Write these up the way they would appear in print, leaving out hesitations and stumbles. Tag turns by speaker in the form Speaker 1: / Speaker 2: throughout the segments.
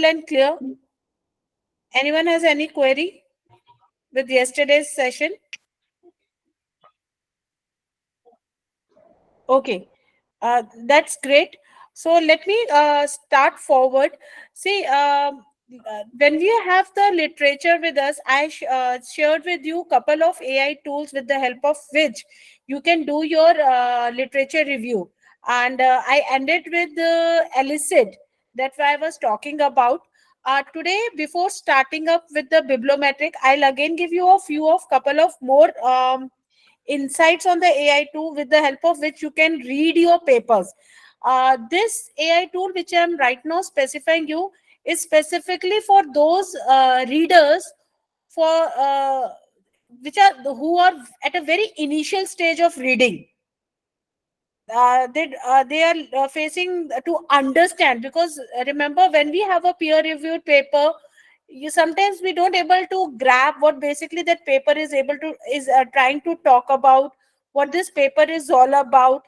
Speaker 1: and clear? Anyone has any query with yesterday's session? Okay, that's great. So let me start forward. See, when we have the literature with us, I shared with you a couple of AI tools with the help of which you can do your literature review. And I ended with the Elicit that I was talking about. Today, before starting up with the Bibliometric, I'll again give you a few of couple of more insights on the AI tool with the help of which you can read your papers. This AI tool, which I'm right now specifying you, is specifically for those readers for which are who are at a very initial stage of reading. They are facing to understand, because remember, when we have a peer reviewed paper, you sometimes we don't able to grab what basically that paper is able to is trying to talk about, what this paper is all about,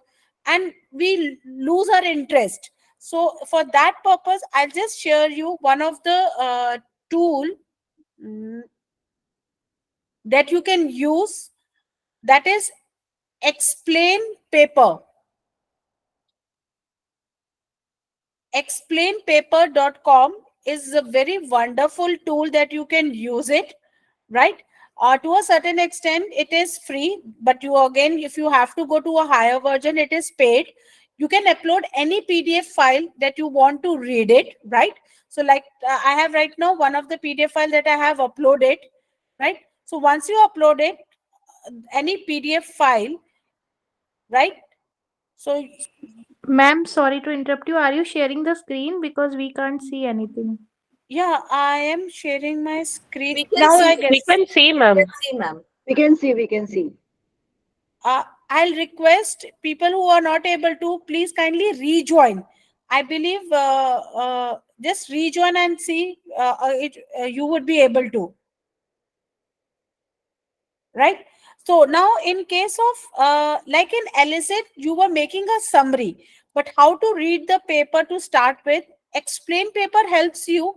Speaker 1: and we lose our interest. So for that purpose, I'll just share you one of the tool mm, that you can use, that is explain paper. Explainpaper.com is a very wonderful tool that you can use it, right? To a certain extent it is free, but you again, if you have to go to a higher version, it is paid. You can upload any PDF file that you want to read it, right? So like I have right now one of the PDF file that I have uploaded, right? So once you upload it, any PDF file, right? So
Speaker 2: Ma'am, sorry to interrupt you. Are you sharing the screen? Because we can't see anything.
Speaker 1: yeah, I am sharing my screen
Speaker 3: We can
Speaker 1: now,
Speaker 3: see,
Speaker 1: I
Speaker 3: ma'am.
Speaker 4: We
Speaker 1: guess.
Speaker 4: can see,
Speaker 3: We can
Speaker 4: ma'am.
Speaker 3: see, ma'am.
Speaker 5: We can see.
Speaker 1: I'll request people who are not able to please kindly rejoin. I believe just rejoin and see you would be able to, right? So now in case of like in Elicit, you were making a summary, but how to read the paper to start with? Explain paper helps you.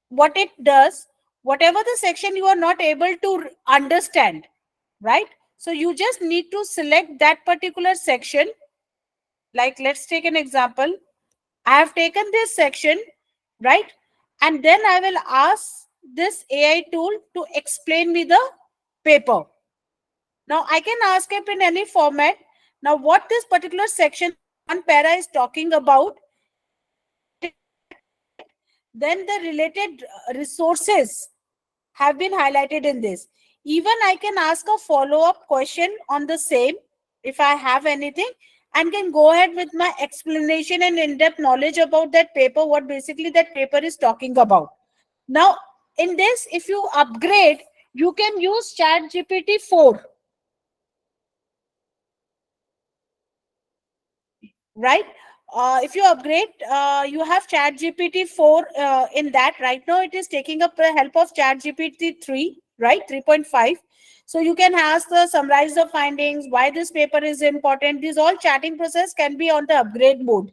Speaker 1: What it does, whatever the section you are not able to understand, right? So you just need to select that particular section. Like let's take an example. I have taken this section, right? And then I will ask this AI tool to explain me the paper. Now I can ask it in any format. Now what this particular section, one para is talking about, then the related resources have been highlighted in this. Even I can ask a follow-up question on the same if I have anything, and can go ahead with my explanation and in-depth knowledge about that paper, what basically that paper is talking about. Now, in this, if you upgrade, you can use Chat GPT 4, right? If you upgrade, you have Chat GPT 4 in that. Right now, it is taking up the help of Chat GPT 3, right? 3.5. So you can ask the summarize the findings, why this paper is important. These all chatting process can be on the upgrade mode,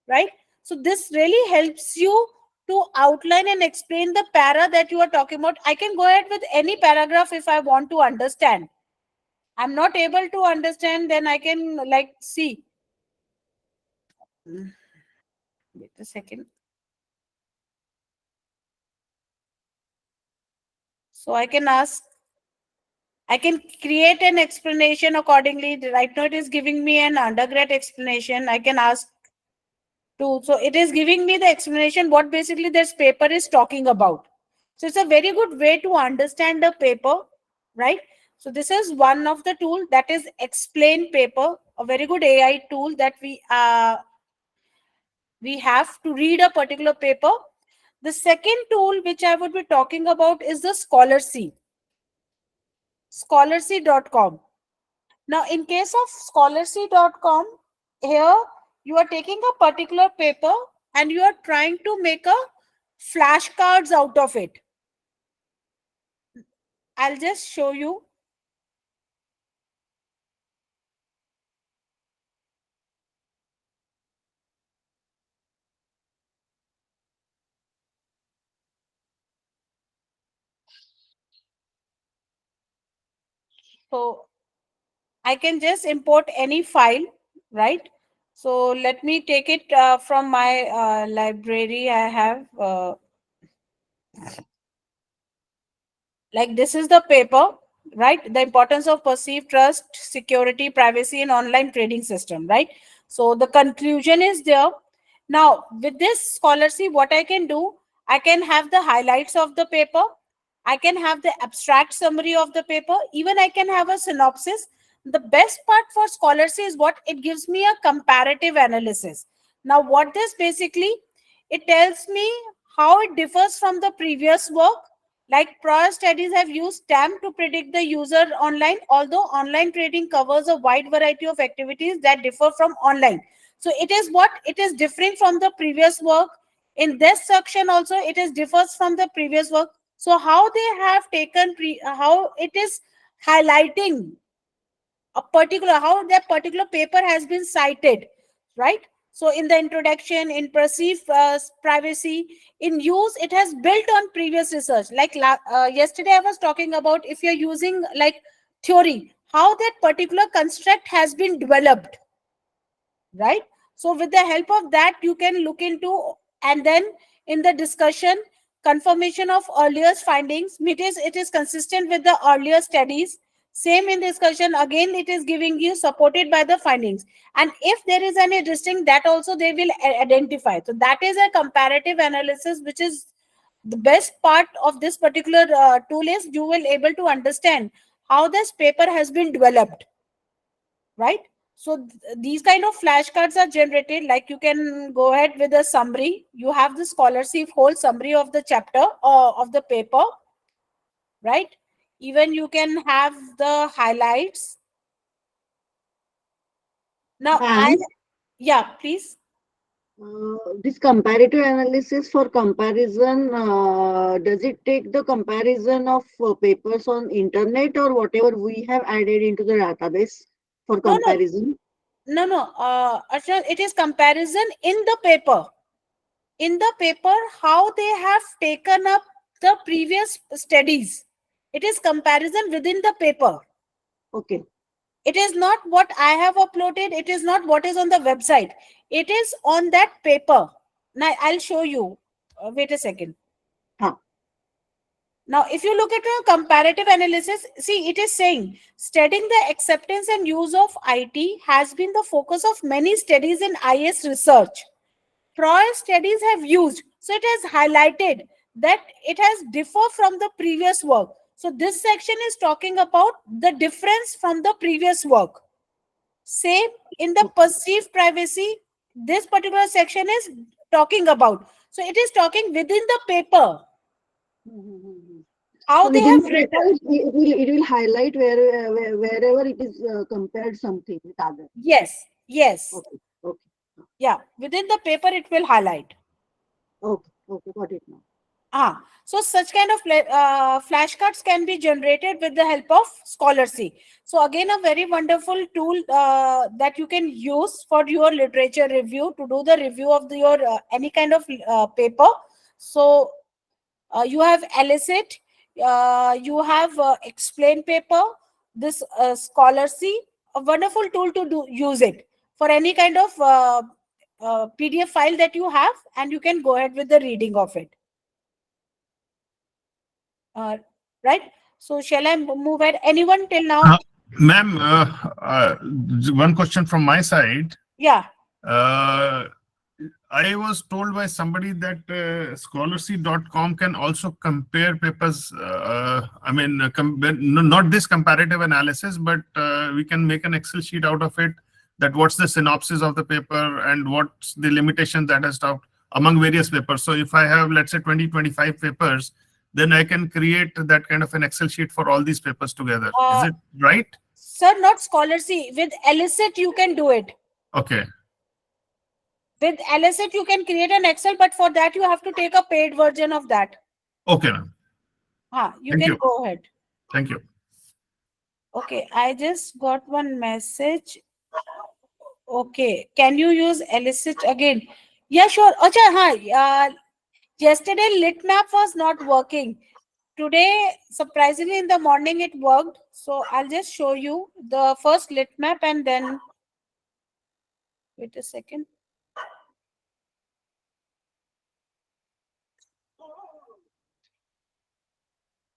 Speaker 1: right? So this really helps you to outline and explain the para that you are talking about. I can go ahead with any paragraph if I want to understand. I'm not able to understand, then I can like see. Wait a second. So I can create an explanation accordingly. Right now it is giving me an undergrad explanation. I can ask to, so it is giving me the explanation what basically this paper is talking about. So it's a very good way to understand the paper, right? So this is one of the tool, that is explain paper, a very good AI tool that we have to read a particular paper. The second tool which I would be talking about is the scholarcy.com. Now, in case of scholarcy.com, here you are taking a particular paper and you are trying to make a flashcards out of it. I'll just show you. So I can just import any file, right? So let me take it from my library. I have like this is the paper, right? The importance of perceived trust, security, privacy in online trading system, right? So the conclusion is there. Now with this scholarship, what I can do, I can have the highlights of the paper, I can have the abstract summary of the paper, even I can have a synopsis. The best part for scholarship is what it gives me a comparative analysis. Now what this basically, it tells me how it differs from the previous work. Like prior studies have used TAM to predict the user online, although online trading covers a wide variety of activities that differ from online. So it is what it is differing from the previous work. In this section also, it is differs from the previous work. So how they have taken how it is highlighting a particular how that particular paper has been cited, right? So in the introduction, in perceived privacy, in use, it has built on previous research. Like yesterday I was talking about, if you're using like theory, how that particular construct has been developed, right? So with the help of that you can look into, and then in the discussion, confirmation of earlier findings, it is consistent with the earlier studies. Same in discussion, again it is giving you supported by the findings, and if there is any distinct, that also they will identify. So that is a comparative analysis, which is the best part of this particular tool. Is you will able to understand how this paper has been developed, right? So these kind of flashcards are generated. Like you can go ahead with a summary, you have the scholarship whole summary of the chapter of the paper, right? Even you can have the highlights. Now I,
Speaker 3: Ma'am,
Speaker 1: yeah, please.
Speaker 3: this comparative analysis for comparison, does it take the comparison of papers on internet or whatever we have added into the database for
Speaker 1: No, no,
Speaker 3: comparison?
Speaker 1: no, Archana, it is comparison in the paper. In the paper, how they have taken up the previous studies. It is comparison within the paper.
Speaker 3: Okay.
Speaker 1: It is not what I have uploaded, it is not what is on the website, it is on that paper. Now I'll show you. Wait a second.
Speaker 3: Huh.
Speaker 1: Now if you look at a comparative analysis, see, it is saying studying the acceptance and use of IT has been the focus of many studies in IS research. Prior studies have used, so it has highlighted that it has differed from the previous work. So this section is talking about the difference from the previous work. Same in the
Speaker 3: Okay.
Speaker 1: perceived privacy, this particular section is talking about. So it is talking within the paper,
Speaker 3: Mhm.
Speaker 1: how
Speaker 3: So
Speaker 1: they
Speaker 3: within
Speaker 1: have
Speaker 3: the
Speaker 1: written.
Speaker 3: paper, it will highlight wherever it is compared something with other.
Speaker 1: Yes, yes.
Speaker 3: Okay. Okay.
Speaker 1: Yeah, within the paper it will highlight.
Speaker 3: Okay. Okay. Got it now.
Speaker 1: So such kind of flashcards can be generated with the help of Scholarcy. So again, a very wonderful tool that you can use for your literature review, to do the review of your any kind of paper. So you have elicit, you have explain paper, this Scholarcy, a wonderful tool to do use it for any kind of PDF file that you have, and you can go ahead with the reading of it. Uh, right? So shall I move ahead? Anyone till now?
Speaker 4: Uh, Ma'am, one question from my side.
Speaker 1: Yeah.
Speaker 4: Uh, I was told by somebody that scholarcy.com can also compare papers. I mean, not this comparative analysis, but we can make an Excel sheet out of it, that what's the synopsis of the paper and what's the limitation that has stopped among various papers. So if I have, let's say, 20, 25 papers, then I can create that kind of an Excel sheet for all these papers together. Is
Speaker 1: Uh,
Speaker 4: it right?
Speaker 1: Sir, not Scholarcy. With elicit, you can do it.
Speaker 4: Okay.
Speaker 1: With elicit, you can create an Excel, but for that, you have to take a paid version of that.
Speaker 4: Okay, ma'am.
Speaker 1: You
Speaker 4: Thank
Speaker 1: can
Speaker 4: you.
Speaker 1: go ahead.
Speaker 4: Thank you.
Speaker 1: Okay, I just got one message. Okay, can you use elicit again? Yeah, sure. Acha, yesterday Litmap was not working. today, surprisingly, in the morning it worked. So I'll just show you the first lit map and then wait a second.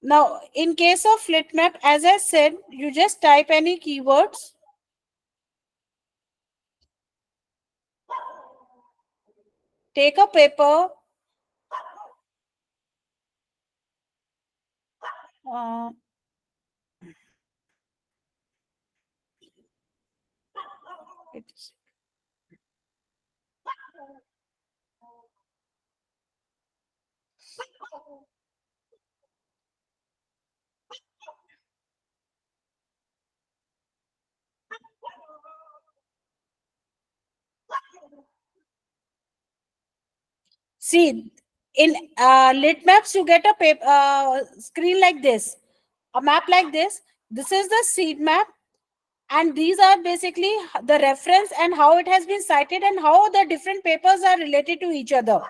Speaker 1: Now, in case of lit map, as I said, you just type any keywords. Take a paper. Uh, it's, see, in lit maps, you get a paper screen like this, a map like this. This is the seed map, and these are basically the reference and how it has been cited and how the different papers are related to each other.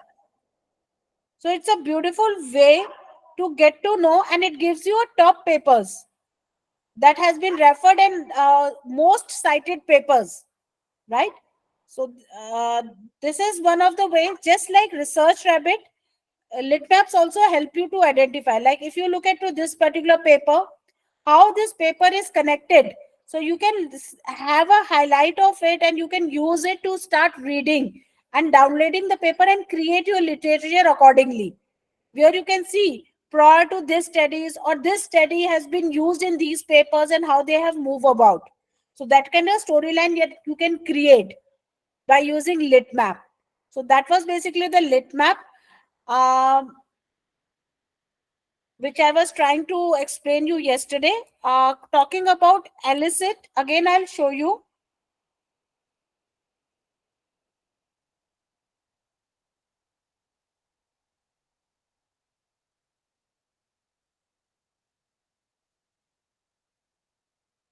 Speaker 1: So it's a beautiful way to get to know, and it gives you a top papers that has been referred and most cited papers, right? So this is one of the ways. Just like Research Rabbit, lit maps also help you to identify, like if you look at to this particular paper, how this paper is connected, so you can have a highlight of it and you can use it to start reading and downloading the paper and create your literature accordingly, where you can see prior to this studies or this study has been used in these papers and how they have moved about. So that kind of storyline that you can create by using lit map. So that was basically the lit map, um, which I was trying to explain you yesterday. Talking about elicit, again I'll show you.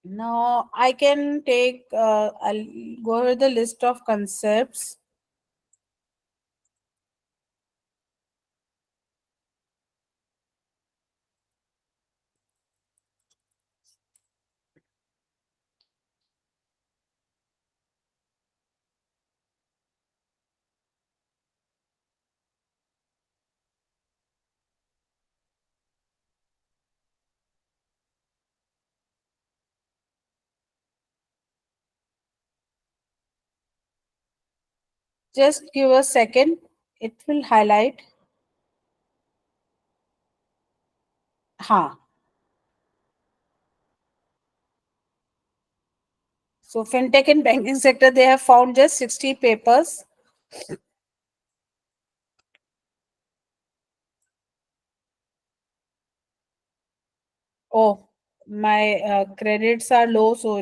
Speaker 1: Now I can take, I'll go over the list of concepts. Just give a second, it will highlight. Ha. So fintech and banking sector, they have found just 60 papers. Oh, my credits are low, so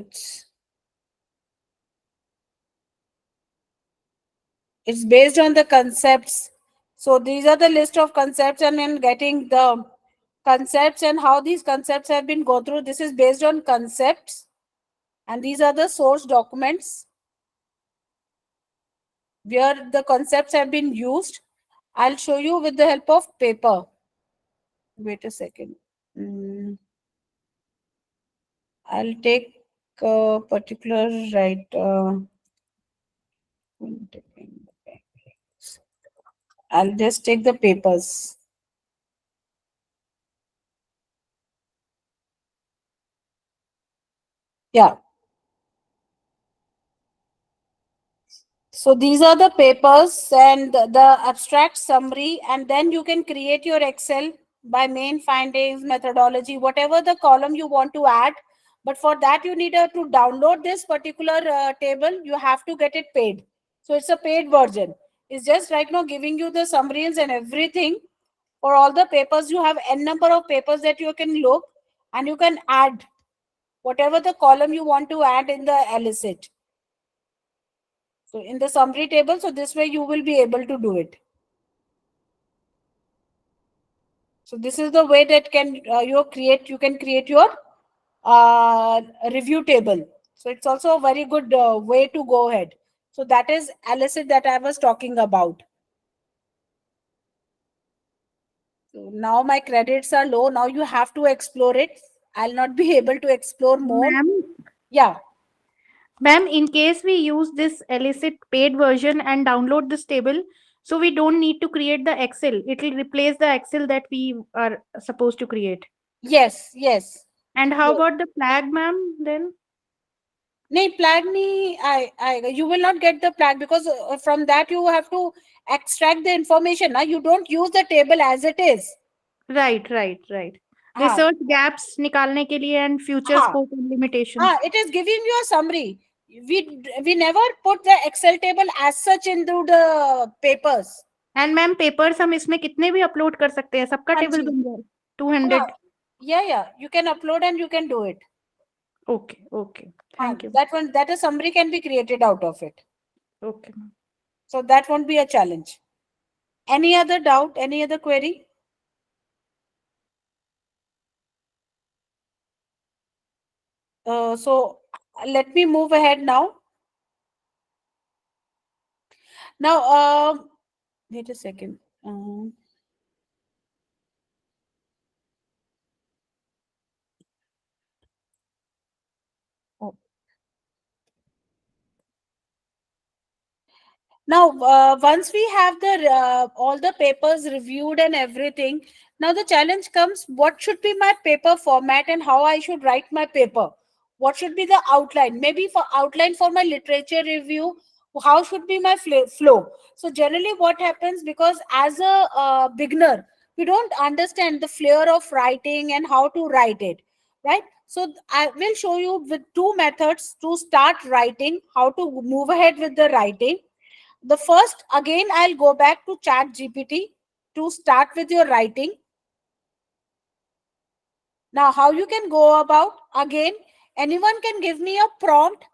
Speaker 1: it's based on the concepts. So these are the list of concepts, and then getting the concepts and how these concepts have been go through. This is based on concepts, and these are the source documents where the concepts have been used. I'll show you with the help of paper. Wait a second. I'll take a particular, right. I'll just take the papers. Yeah. So these are the papers and the abstract summary, and then you can create your Excel by main findings, methodology, whatever the column you want to add. But for that, you need to download this particular table. You have to get it paid. So it's a paid version. It's just right now giving you the summaries and everything for all the papers. You have n number of papers that you can look, and you can add whatever the column you want to add in the elicit. So in the summary table, so this way you will be able to do it. So this is the way that can you can create your review table. So it's also a very good way to go ahead. So that is elicit that I was talking about. So now my credits are low. Now you have to explore it. I'll not be able to explore more.
Speaker 2: Ma'am,
Speaker 1: Yeah.
Speaker 2: ma'am, in case we use this illicit paid version and download this table, so we don't need to create the Excel. It will replace the Excel that we are supposed to create.
Speaker 1: Yes. Yes.
Speaker 2: And how
Speaker 1: Yes.
Speaker 2: about the flag, ma'am? Then
Speaker 1: No, flag ni, you will not get the flag because from that you have to extract the information. Now you don't use the table as it is.
Speaker 2: right, right, right.
Speaker 1: हाँ,
Speaker 2: Research gaps निकालने के लिए and future
Speaker 1: हाँ,
Speaker 2: scope and limitations.
Speaker 1: it is giving you a summary. We never put the Excel table as such into the papers.
Speaker 2: And ma'am papers हम इसमें कितने भी upload कर सकते हैं, सबका
Speaker 1: हाँ
Speaker 2: टेबल
Speaker 1: जी.
Speaker 2: बन जाए
Speaker 1: हाँ,
Speaker 2: 200.
Speaker 1: yeah. You can upload and you can do it.
Speaker 2: Okay, okay. Thank you.
Speaker 1: That a summary can be created out of it.
Speaker 2: Okay.
Speaker 1: So that won't be a challenge. Any other doubt? Any other query? So let me move ahead now. Now, wait a second. Oh. Now, once we have the all the papers reviewed and everything, now the challenge comes: what should be my paper format and how I should write my paper? What should be the outline? Maybe for outline for my literature review, how should be my flow? So generally, what happens, because as a beginner, we don't understand the flair of writing and how to write it, right? So I will show you with two methods to start writing, how to move ahead with the writing. The first, again, I'll go back to Chat GPT to start with your writing. Now, how you can go about, again, anyone can give me a prompt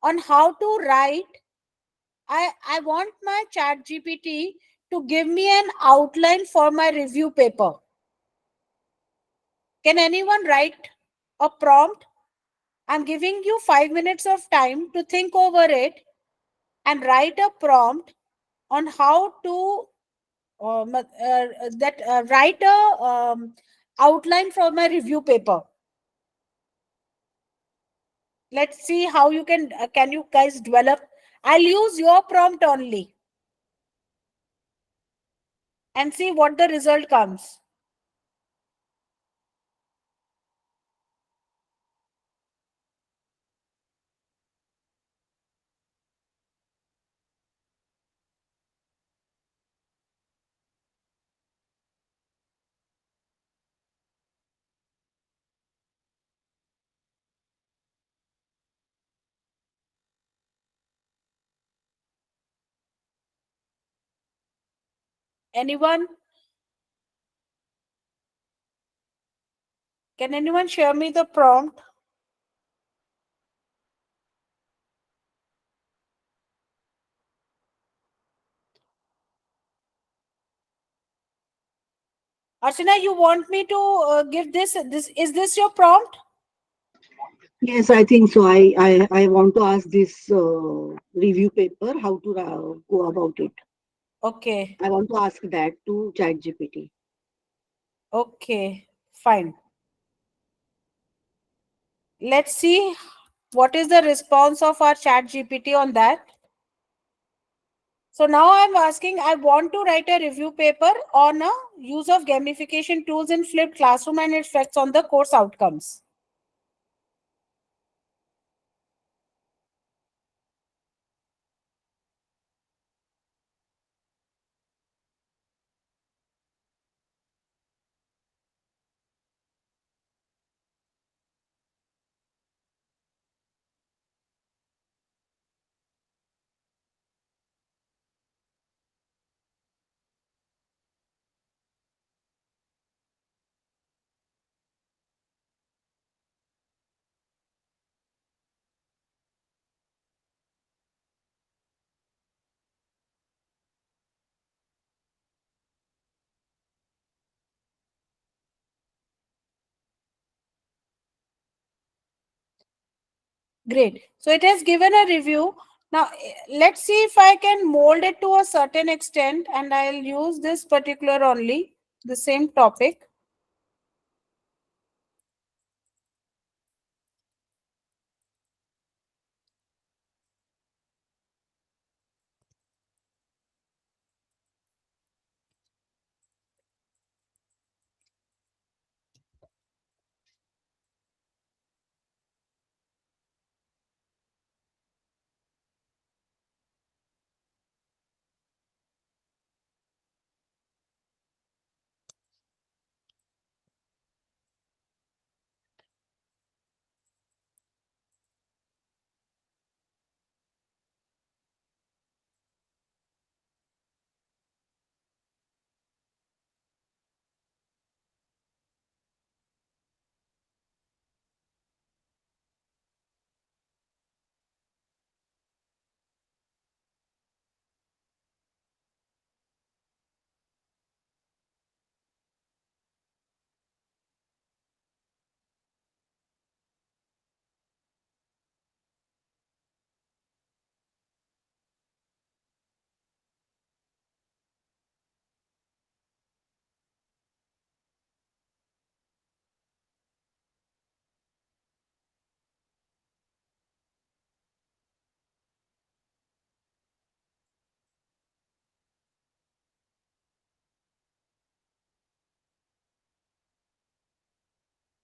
Speaker 1: on how to write. I want my Chat GPT to give me an outline for my review paper. Can anyone write a prompt? I'm giving you 5 minutes of time to think over it and write a prompt on how to write a outline for my review paper. Let's see how you can you guys develop. I'll use your prompt only and see what the result comes. Anyone? Can anyone share me the prompt? Archana, you want me to give this? Is this your prompt?
Speaker 3: Yes, I think so. I want to ask this review paper how to go about it.
Speaker 1: Okay.
Speaker 3: I want to ask that to ChatGPT.
Speaker 1: Okay. Fine. Let's see what is the response of our Chat GPT on that. So now I'm asking, I want to write a review paper on a use of gamification tools in flipped classroom and its effects on the course outcomes. Great. So it has given a review. Now, let's see if I can mold it to a certain extent, and I'll use this particular only. the same topic.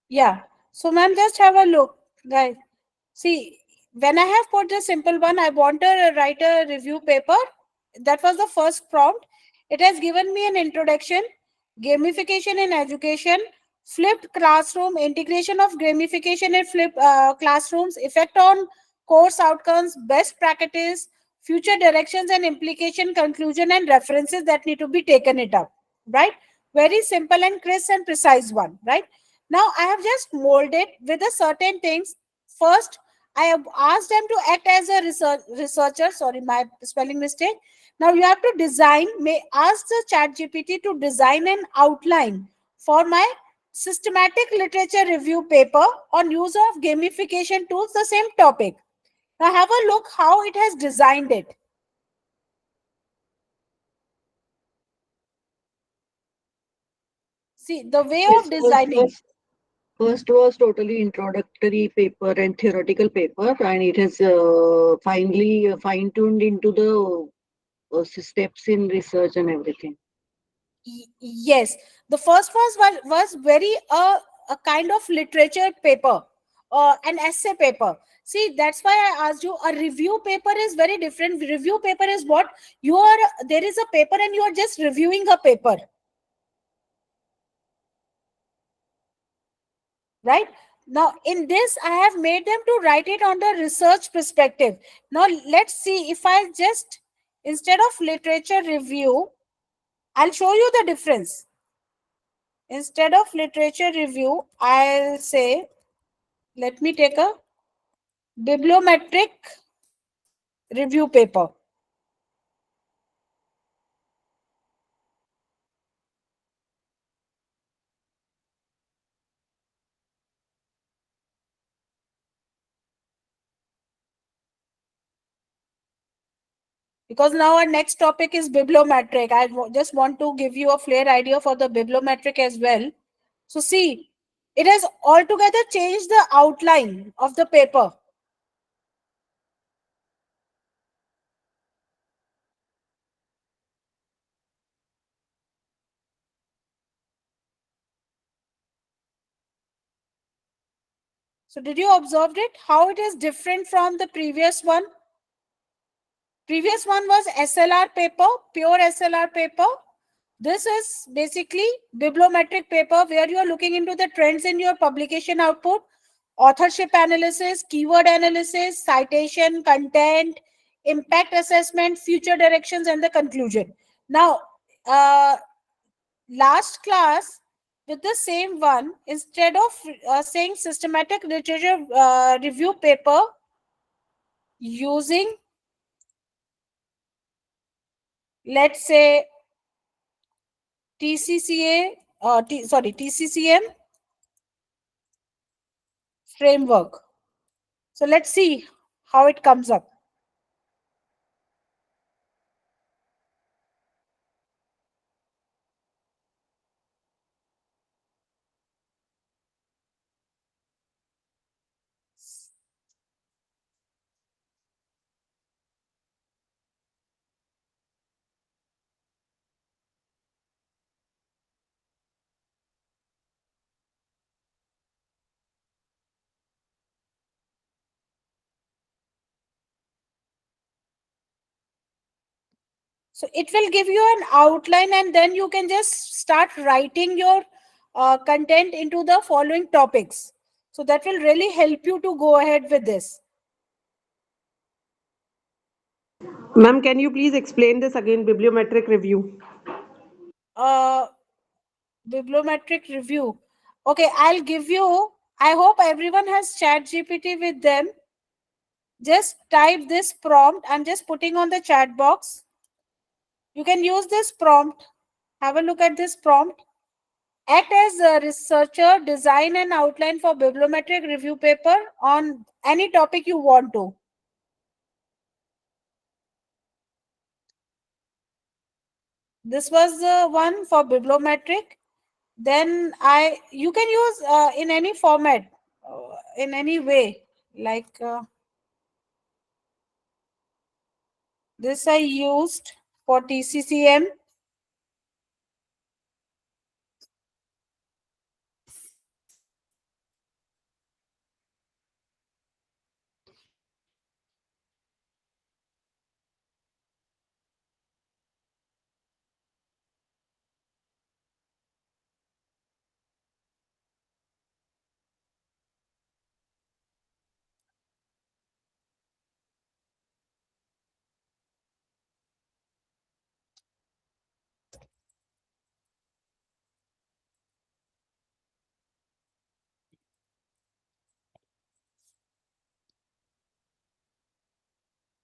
Speaker 1: Yeah. So, ma'am, just have a look, guys. See, when I have put the simple one, I want to write a review paper. That was the first prompt. It has given me an introduction, gamification in education, flipped classroom, integration of gamification in flipped classrooms, effect on course outcomes, best practice, future directions and implication, conclusion and references that need to be taken it up. Right? Very simple and crisp and precise one. Right? Now I have just molded with a certain things. First, I have asked them to act as a researcher. Sorry, my spelling mistake. Now you have to design, may ask the chat GPT to design an outline for my systematic literature review paper on use of gamification tools, the same topic. Now have a look how it has designed it. See, the way
Speaker 3: Yes,
Speaker 1: of designing.
Speaker 3: first was totally introductory paper and theoretical paper, and it has finally fine-tuned into the steps in research and everything.
Speaker 1: Yes, the first was very a kind of literature paper or an essay paper. See, that's why I asked you. A review paper is very different. Review paper is what you are. There is a paper and you are just reviewing a paper, right? Now in this I have made them to write it on the research perspective. Now let's see if I just, instead of literature review, I'll show you the difference. Instead of literature review, I'll say, let me take a bibliometric review paper. Because now our next topic is bibliometric. I just want to give you a clear idea for the bibliometric as well. So see, it has altogether changed the outline of the paper. So did you observe it? How it is different from the previous one? Previous one was SLR paper, pure SLR paper. This is basically bibliometric paper where you are looking into the trends in your publication output, authorship analysis, keyword analysis, citation, content, impact assessment, future directions, and the conclusion. Now, uh, last class, with the same one, instead of saying systematic literature review paper using, let's say, TCCA, TCCM framework. So let's see how it comes up. So it will give you an outline, and then you can just start writing your content into the following topics. So that will really help you to go ahead with this.
Speaker 5: Ma'am, can you please explain this again, bibliometric review?
Speaker 1: Uh, Bibliometric review. Okay, I'll give you. I hope everyone has Chat GPT with them. Just type this prompt. I'm just putting on the chat box. You can use this prompt. Have a look at this prompt. Act as a researcher, design and outline for bibliometric review paper on any topic you want to. This was the one for bibliometric. Then you can use in any format, in any way. Like this I used for TCCM.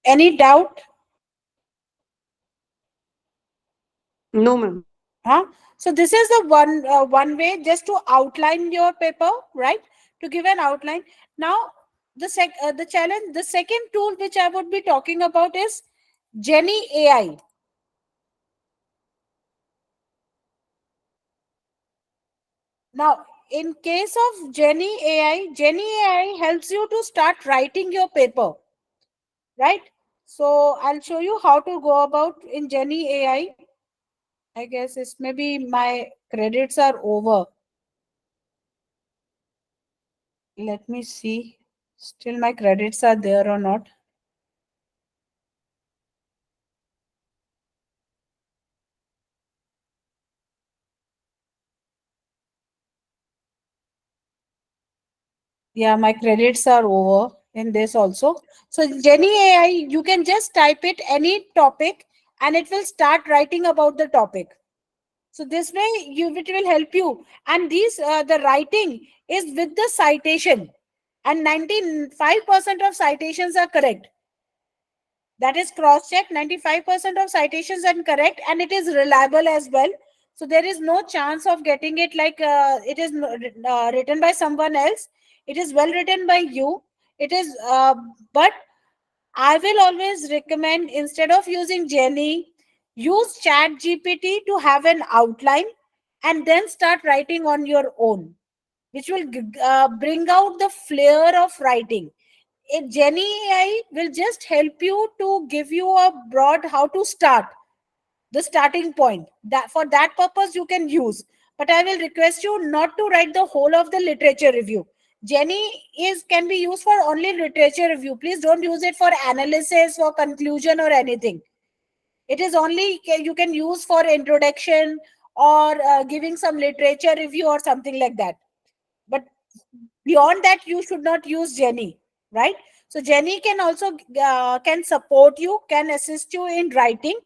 Speaker 1: Any doubt?
Speaker 5: No, ma'am.
Speaker 1: Huh? So this is the one way just to outline your paper, right? To give an outline. Now the challenge, the second tool which I would be talking about is Jenny AI. Now, in case of Jenny AI helps you to start writing your paper, right? So I'll show you how to go about in Jenny AI. I guess it's maybe my credits are over. Let me see. Still my credits are there or not. Yeah, my credits are over in this also. So Jenny AI, you can just type it any topic and it will start writing about the topic. So this way it will help you. And these the writing is with the citation, and 95% of citations are correct. That is cross check. 95% of citations are correct, and it is reliable as well. So there is no chance of getting it like it is written by someone else. It is well written by you. It is but I will always recommend, instead of using Jenny, use Chat GPT to have an outline and then start writing on your own, which will bring out the flair of writing. Jenny AI will just help you to give you a broad how to start, the starting point. That for that purpose you can use. But I will request you not to write the whole of the literature review. Jenny is can be used for only literature review. Please don't use it for analysis or conclusion or anything. It is only you can use for introduction or giving some literature review or something like that. But beyond that, you should not use Jenny, right? So Jenny can also can support you, can assist you in writing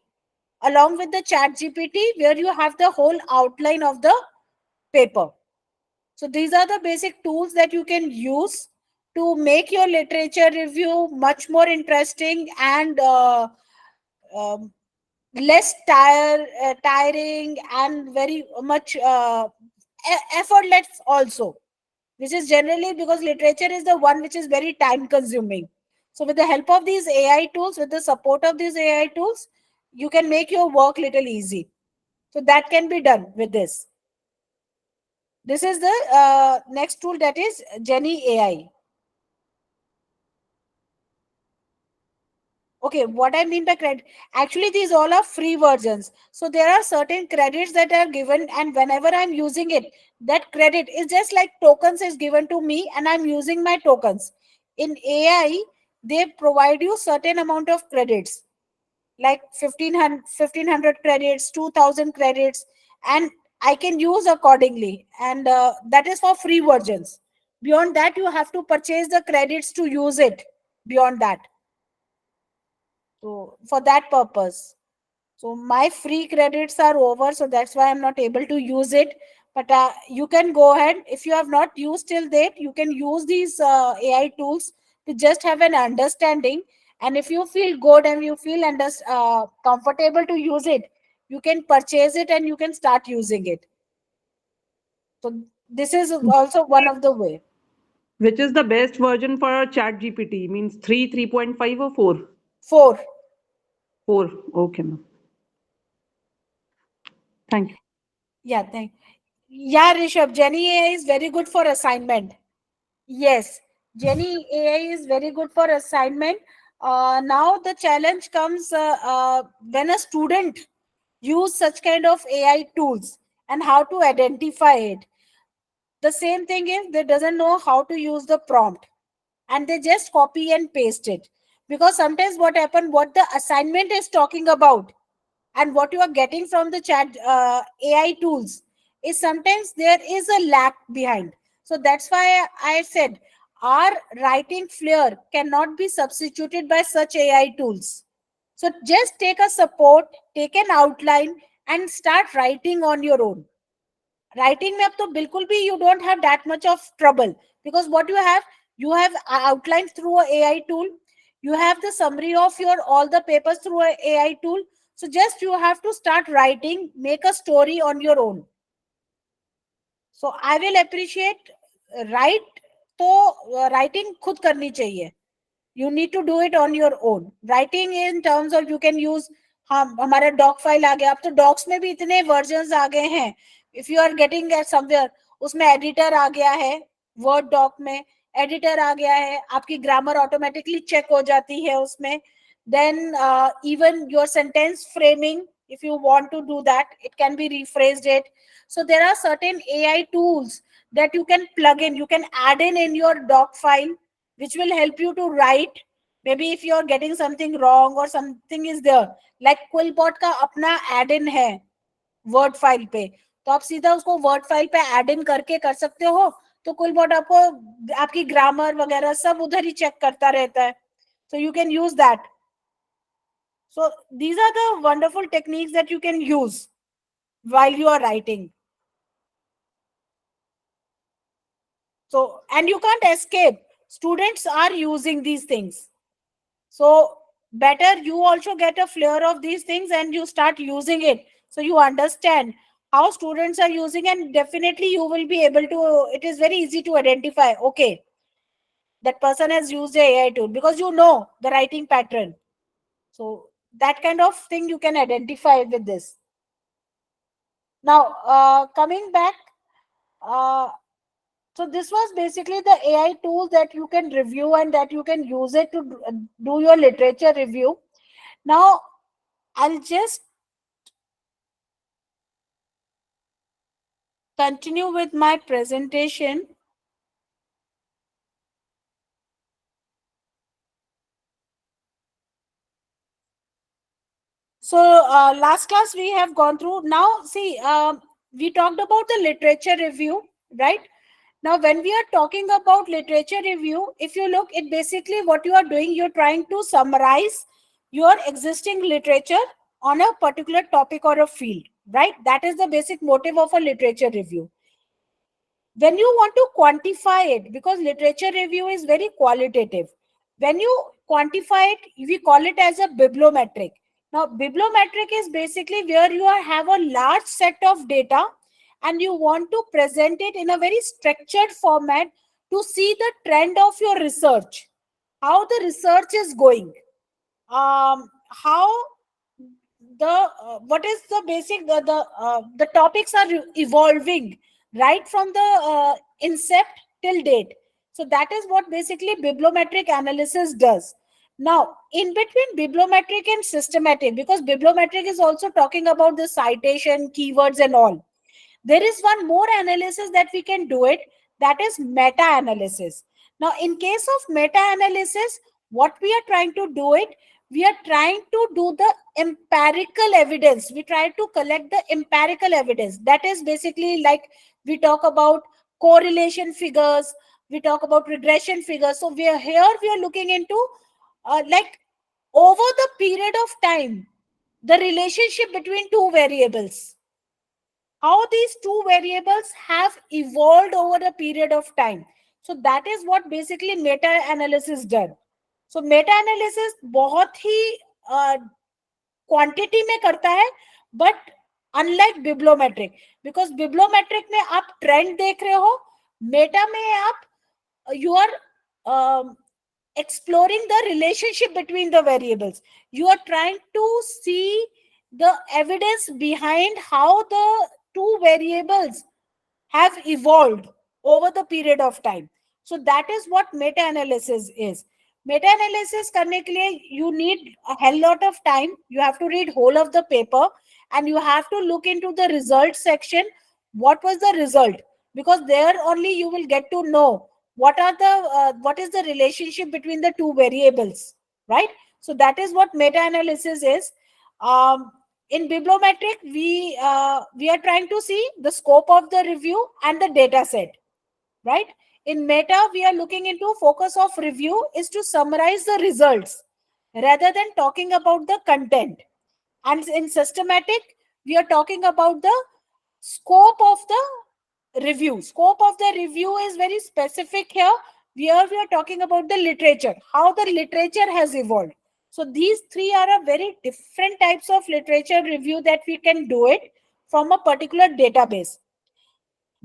Speaker 1: along with the Chat GPT, where you have the whole outline of the paper. So these are the basic tools that you can use to make your literature review much more interesting and um, less tiring and very much effortless also, which is generally because literature is the one which is very time consuming. So with the help of these AI tools, with the support of these AI tools, you can make your work little easy. So that can be done with this. This is the next tool, that is Jenny AI. Okay, what I mean by credit, actually these all are free versions. So there are certain credits that are given, and whenever I'm using it, that credit is just like tokens is given to me and I'm using my tokens. In AI, they provide you certain amount of credits. like 1500 credits, 2000 credits, and I can use accordingly. And that is for free versions. Beyond that, you have to purchase the credits to use it. Beyond that, so for that purpose. So my free credits are over, so that's why I'm not able to use it. But you can go ahead. If you have not used till date, you can use these AI tools to just have an understanding. And if you feel good and you feel comfortable to use it, you can purchase it and you can start using it. So this is also one of the way.
Speaker 5: Which is the best version for Chat GPT? Means 3, 3.5 or 4?
Speaker 1: 4.
Speaker 5: 4. Okay, ma'am. Thank you.
Speaker 1: Yeah, thank. Yeah, Rishabh, Jenny AI is very good for assignment. Yes, Jenny AI is very good for assignment. Now the challenge comes when a student use such kind of AI tools and how to identify it. The same thing is they doesn't know how to use the prompt and they just copy and paste it. Because sometimes what happen, what the assignment is talking about and what you are getting from the chat AI tools is sometimes there is a lack behind. So that's why I said our writing flair cannot be substituted by such AI tools. So just take a support, take an outline, and start writing on your own. Writing में अब तो बिल्कुल भी you don't have that much of trouble, because what you have outlined through a AI tool, you have the summary of your all the papers through a AI tool. So just you have to start writing, make a story on your own. So I will appreciate write तो writing खुद करनी चाहिए. You need to do it on your own. Writing in terms of you can use, हाँ हमारा doc file आ गया. अब तो docs में भी इतने versions आ गए हैं. If you are getting at somewhere, उसमें editor आ गया है. Word doc में editor आ गया है. आपकी grammar automatically check हो जाती है उसमें. Then even your sentence framing, if you want to do that, it can be rephrased it. So there are certain AI tools that you can plug in, you can add in your doc file, which will help you to write. Maybe if you're getting something wrong or something is there, like Quillbot का अपना add in है word file पे, तो आप सीधा उसको word file पे add in करके कर सकते हो. तो Quillbot आपको आपकी grammar वगैरह सब उधर ही check करता रहता है. So you can use that. So these are the wonderful techniques that you can use while you are writing. So, and you can't escape. Students are using these things. So better you also get a flair of these things and you start using it. So you understand how students are using, and definitely you will be able to, it is very easy to identify, okay, that person has used a AI tool because you know the writing pattern. So that kind of thing you can identify with this. Now, coming back, so this was basically the AI tool that you can review and that you can use it to do your literature review. Now, I'll just continue with my presentation. So last class we have gone through. Now, see, we talked about the literature review, right? Now, when we are talking about literature review, if you look, it basically what you are doing, you're trying to summarize your existing literature on a particular topic or a field, right? That is the basic motive of a literature review. When you want to quantify it, because literature review is very qualitative, when you quantify it, we call it as a bibliometric. Now, bibliometric is basically where you have a large set of data and you want to present it in a very structured format to see the trend of your research, how the research is going, how the what is the basic the topics are evolving right from the incept till date. So that is what basically bibliometric analysis does. Now, in between bibliometric and systematic, because bibliometric is also talking about the citation, keywords and all, there is one more analysis that we can do it, that is meta analysis. Now, in case of meta analysis, what we are trying to do it, we are trying to do the empirical evidence. We try to collect the empirical evidence. That is basically like we talk about correlation figures, we talk about regression figures. So we are here, we are looking into like over the period of time, the relationship between two variables, how these two variables have evolved over a period of time. So that is what basically meta analysis does. So meta analysis बहुत ही quantity में करता है, but unlike bibliometric, because bibliometric में आप trend देख रहे हो, मेटा में आप you are exploring the relationship between the variables. You are trying to see the evidence behind how the two variables have evolved over the period of time. So that is what meta analysis is. Meta analysis करने के लिए you need a hell lot of time. You have to read whole of the paper and you have to look into the result section. What was the result? Because there only you will get to know what are the what is the relationship between the two variables, right? So that is what meta analysis is. In bibliometric, we are trying to see the scope of the review and the data set, right? In meta, we are looking into focus of review is to summarize the results rather than talking about the content. And in systematic, we are talking about the scope of the review. Scope of the review is very specific here. Here we are talking about the literature, how the literature has evolved. So these three are a very different types of literature review that we can do it from a particular database.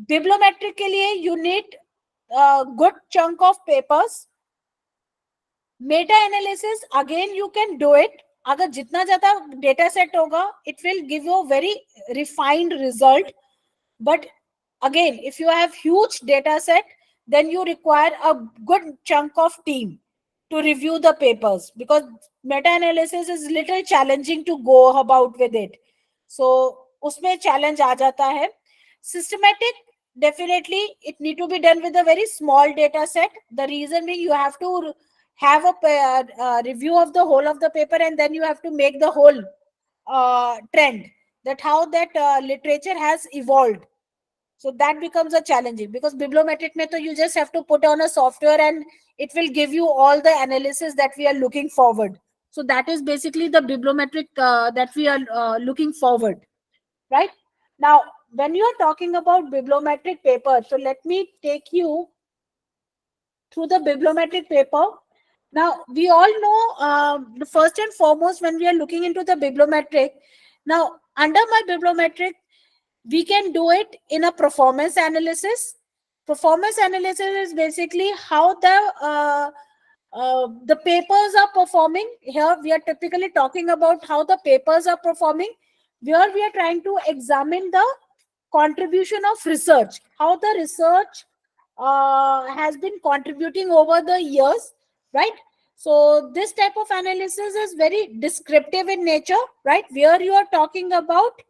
Speaker 1: Bibliometric के लिए you need a good chunk of papers. Meta analysis again you can do it. अगर जितना ज़्यादा data set होगा, it will give you a very refined result. But again, if you have huge data set, then you require a good chunk of team to review the papers, because meta analysis is little challenging to go about with it. So उसमें challenge आ जाता है. Systematic, definitely it need to be done with a very small data set. The reason being you have to have a review of the whole of the paper, and then you have to make the whole trend, that how that literature has evolved. So that becomes a challenging, because bibliometric mein you just have to put on a software and it will give you all the analysis that we are looking forward. So that is basically the bibliometric that we are looking forward, right? Now, when you are talking about bibliometric paper, so let me take you through the bibliometric paper. Now, we all know the first and foremost when we are looking into the bibliometric, now under my bibliometric, we can do it in a performance analysis. Performance analysis is basically how the papers are performing. Here we are typically talking about how the papers are performing, where we are trying to examine the contribution of research, how the research has been contributing over the years, right? So this type of analysis is very descriptive in nature, right? Where you are talking about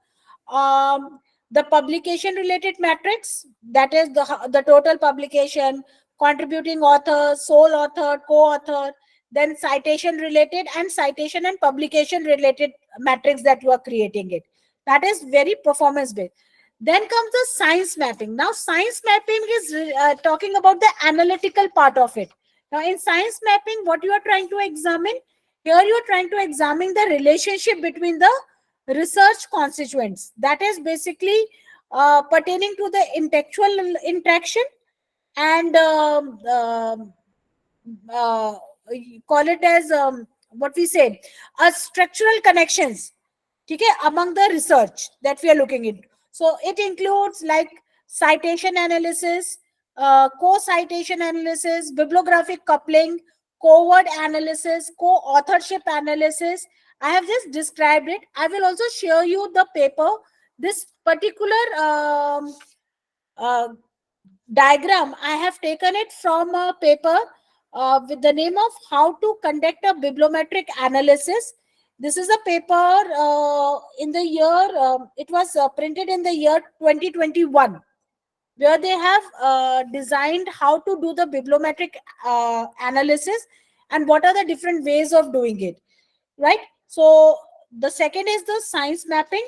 Speaker 1: the publication related metrics, that is the total publication, contributing author, sole author, co-author, then citation related and citation and publication related metrics that you are creating it. That is very performance based. Then comes the science mapping. Now science mapping is talking about the analytical part of it. Now in science mapping, what you are trying to examine, here you are trying to examine the relationship between the research constituents, that is basically pertaining to the intellectual interaction and call it as what we say, structural connections, okay, among the research that we are looking into. So it includes like citation analysis, co-citation analysis, bibliographic coupling, co-word analysis, co-authorship analysis. I have just described it. I will also share you the paper. This particular uh, diagram, I have taken it from a paper with the name of How to Conduct a Bibliometric Analysis. This is a paper in the year, it was printed in the year 2021, where they have designed how to do the bibliometric analysis and what are the different ways of doing it. right? So the second is the science mapping.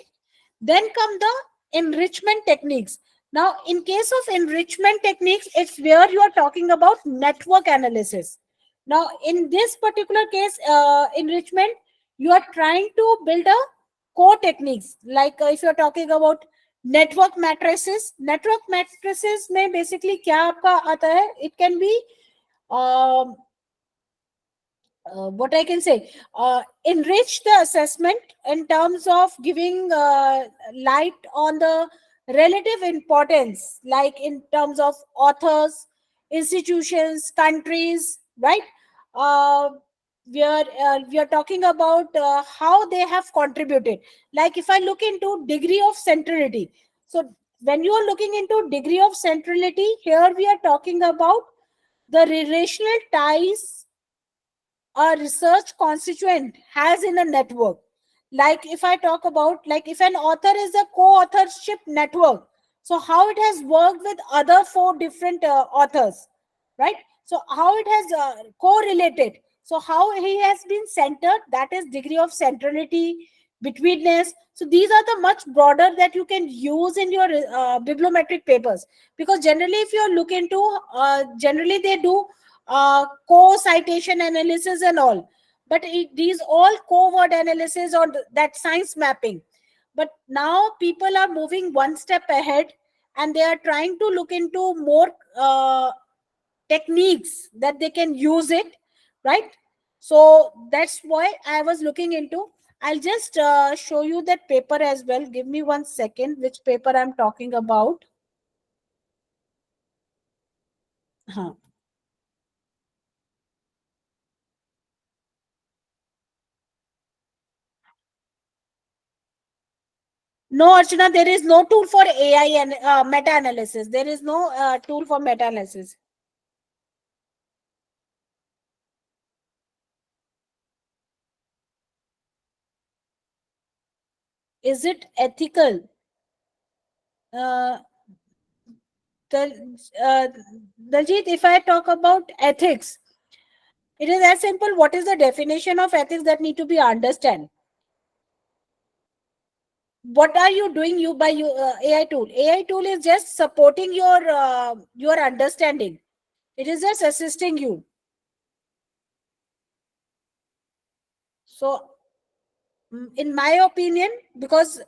Speaker 1: Then come the enrichment techniques. Now, in case of enrichment techniques, it's where you are talking about network analysis. Now, in this particular case, enrichment, you are trying to build a core techniques. Like if you're talking about network matrices में basically क्या आपका आता है? It can be um, what I can say, enrich the assessment in terms of giving light on the relative importance, like in terms of authors, institutions, countries, right? Uh, we are talking about how they have contributed. Like if I look into degree of centrality, so when you are looking into degree of centrality, here we are talking about the relational ties a research constituent has in a network. Like if I talk about, like if an author is a co-authorship network, so how it has worked with other four different authors, right? So how it has correlated, so how he has been centered, that is degree of centrality, betweenness. So these are the much broader that you can use in your bibliometric papers, because generally if you look into generally they do co-citation analysis and all, but these all co-word analysis or that science mapping. But now people are moving one step ahead, and they are trying to look into more techniques that they can use it, right? So that's why I was looking into. I'll just show you that paper as well. Give me 1 second, which paper I'm talking about. Huh. No, Archana, there is no tool for AI and meta analysis. There is no tool for meta analysis. Is it ethical? Uh, Daljit, if I talk about ethics, it is as simple. What is the definition of ethics that need to be understand? What are you doing you by you AI tool? AI tool is just supporting your understanding. It is just assisting you. So, in my opinion, because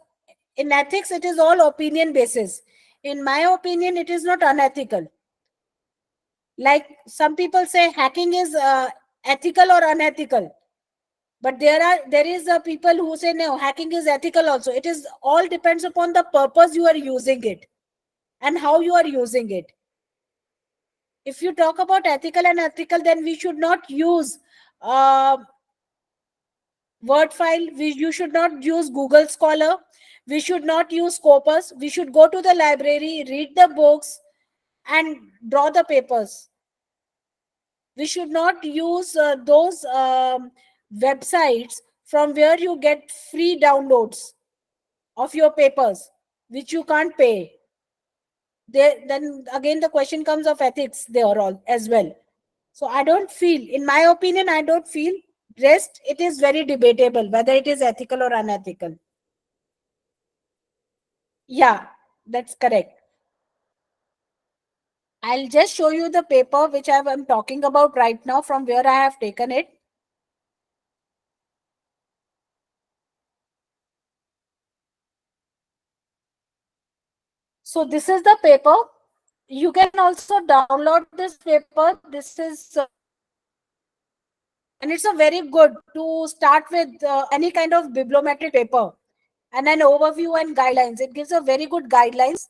Speaker 1: in ethics it is all opinion basis. In my opinion, it is not unethical. Like some people say hacking is ethical or unethical, but there is people who say no, hacking is ethical also. It is all depends upon the purpose you are using it and how you are using it. If you talk about ethical and ethical, then we should not use uh, word file. You should not use Google Scholar. We should not use Scopus. We should go to the library, read the books, and draw the papers. We should not use those websites from where you get free downloads of your papers, which you can't pay. Then again, the question comes of ethics there all as well. So I don't feel, in my opinion, I don't feel. Rest, it is very debatable whether it is ethical or unethical. Yeah, that's correct. I'll just show you the paper which I'm talking about right now, from where I have taken it. So this is the paper. You can also download this paper. This is and it's a very good to start with any kind of bibliometric paper, and an overview and guidelines. It gives a very good guidelines.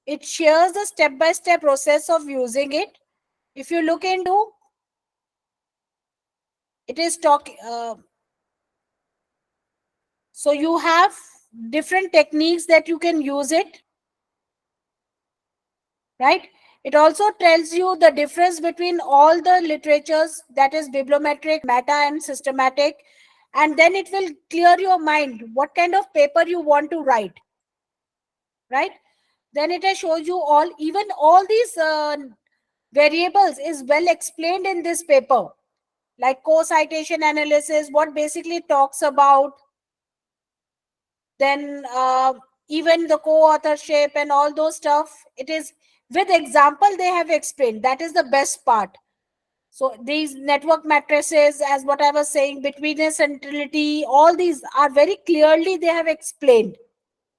Speaker 1: It shares the step-by-step process of using it. If you look into, it is talking. So you have different techniques that you can use it, right? It also tells you the difference between all the literatures, that is bibliometric, meta, and systematic. And then it will clear your mind what kind of paper you want to write, right? Then it shows you all, even all these variables is well explained in this paper. like co-citation analysis, what basically talks about, then even the co-authorship and all those stuff. It is with example they have explained. That is the best part. So these network matrices, as what I was saying, betweenness, centrality, all these are very clearly they have explained.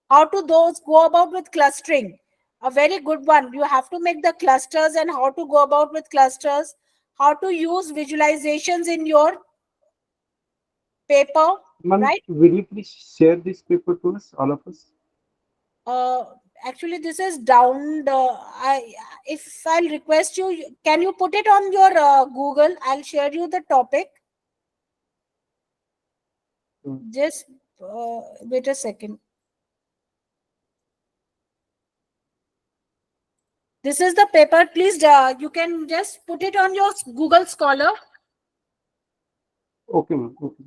Speaker 1: How to those go about with clustering? A very good one. You have to make the clusters and how to go about with clusters. How to use visualizations in your paper,
Speaker 6: Ma'am,
Speaker 1: right?
Speaker 6: will you please share this paper to us, all of us?
Speaker 1: Uh, Actually, this is down. If I'll request you, can you put it on your Google? I'll share you the topic. Just wait a second. This is the paper. Please, you can just put it on your Google Scholar.
Speaker 6: Okay, ma'am. Okay.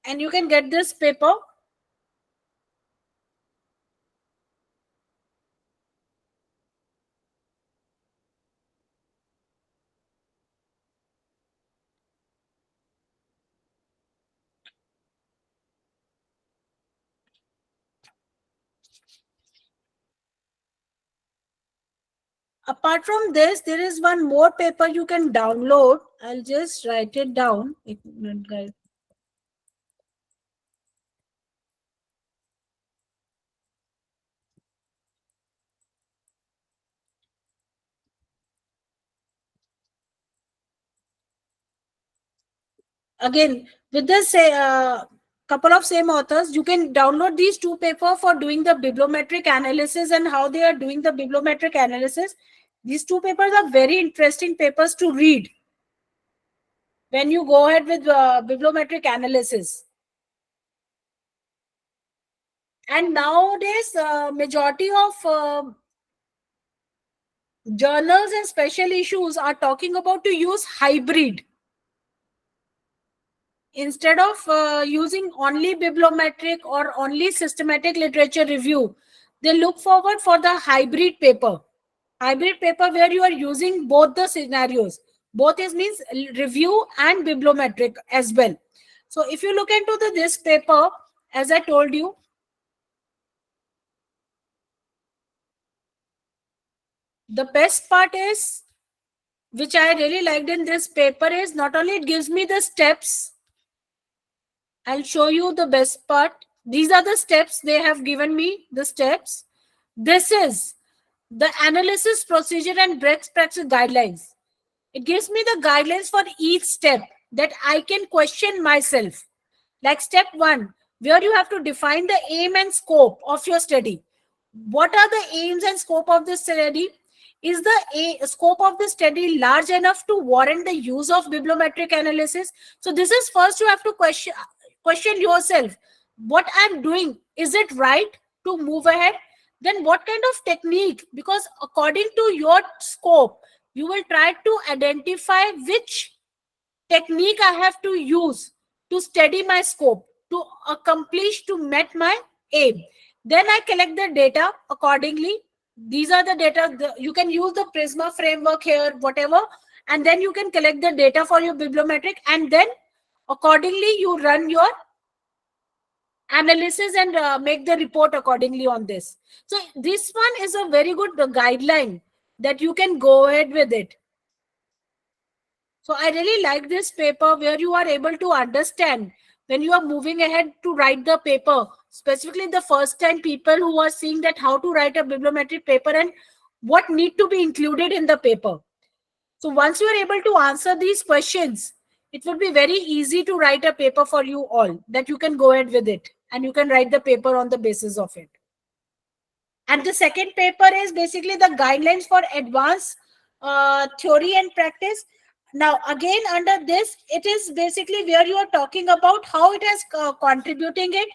Speaker 1: And you can get this paper. Apart from this, there is one more paper you can download. I'll just write it down. एक minute, guys. Again, with this couple of same authors, you can download these two papers for doing the bibliometric analysis and how they are doing the bibliometric analysis. These two papers are very interesting papers to read when you go ahead with bibliometric analysis. And nowadays, majority of journals and special issues are talking about to use hybrid. Instead of using only bibliometric or only systematic literature review, they look forward for the hybrid paper. Hybrid paper where you are using both the scenarios. Both is means review and bibliometric as well. So if you look into this paper, as I told you, the best part is, which I really liked in this paper, is not only it gives me the steps. I'll show you the best part. These are the steps they have given me, the steps. This is the analysis procedure and best practice guidelines. It gives me the guidelines for each step that I can question myself. Like step 1, where you have to define the aim and scope of your study. What are the aims and scope of the study? Is the scope of the study large enough to warrant the use of bibliometric analysis? So this is first you have to question yourself. What I'm doing, is it right to move ahead? Then what kind of technique? Because according to your scope, you will try to identify which technique I have to use to study my scope, to accomplish, to met my aim. Then I collect the data accordingly. These are the data. You can use the Prisma framework here, whatever, and then you can collect the data for your bibliometric, and then accordingly you run your analysis and make the report accordingly on this. So this one is a very good guideline that you can go ahead with it. So I really like this paper where you are able to understand when you are moving ahead to write the paper, specifically the first time people who are seeing that how to write a bibliometric paper and what need to be included in the paper. So once you are able to answer these questions, it would be very easy to write a paper for you all that you can go ahead with it and you can write the paper on the basis of it. And the second paper is basically the guidelines for advanced theory and practice. Now, again, under this, it is basically where you are talking about how it is contributing it,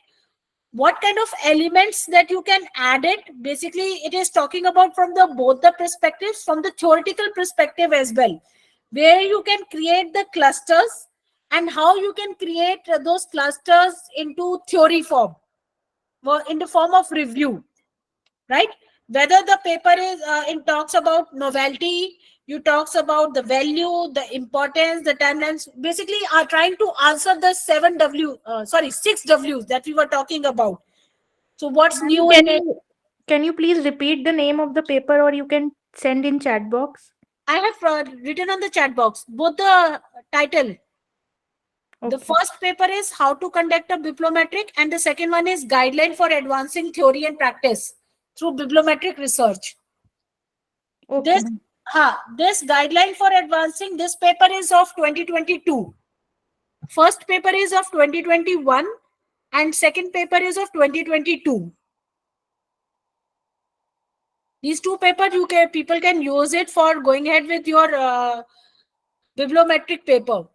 Speaker 1: what kind of elements that you can add it. Basically, it is talking about from the both the perspectives, from the theoretical perspective as well, where you can create the clusters and how you can create those clusters into theory form, in the form of review. Right? Whether the paper is it talks about novelty, you talks about the value, the importance, the timelines, basically are trying to answer the 6 W's that we were talking about. So what's
Speaker 2: Ma'am,
Speaker 1: new in it?
Speaker 2: can you please repeat the name of the paper, or you can send in chat box?
Speaker 1: I have written on the chat box both the title. The
Speaker 2: Okay.
Speaker 1: first paper is how to conduct a bibliometric, and the second one is guideline for advancing theory and practice through bibliometric research.
Speaker 2: Okay,
Speaker 1: This
Speaker 2: ma'am.
Speaker 1: this guideline for advancing, this paper is of 2022. First paper is of 2021 and second paper is of 2022. These two papers people can use it for going ahead with your bibliometric paper.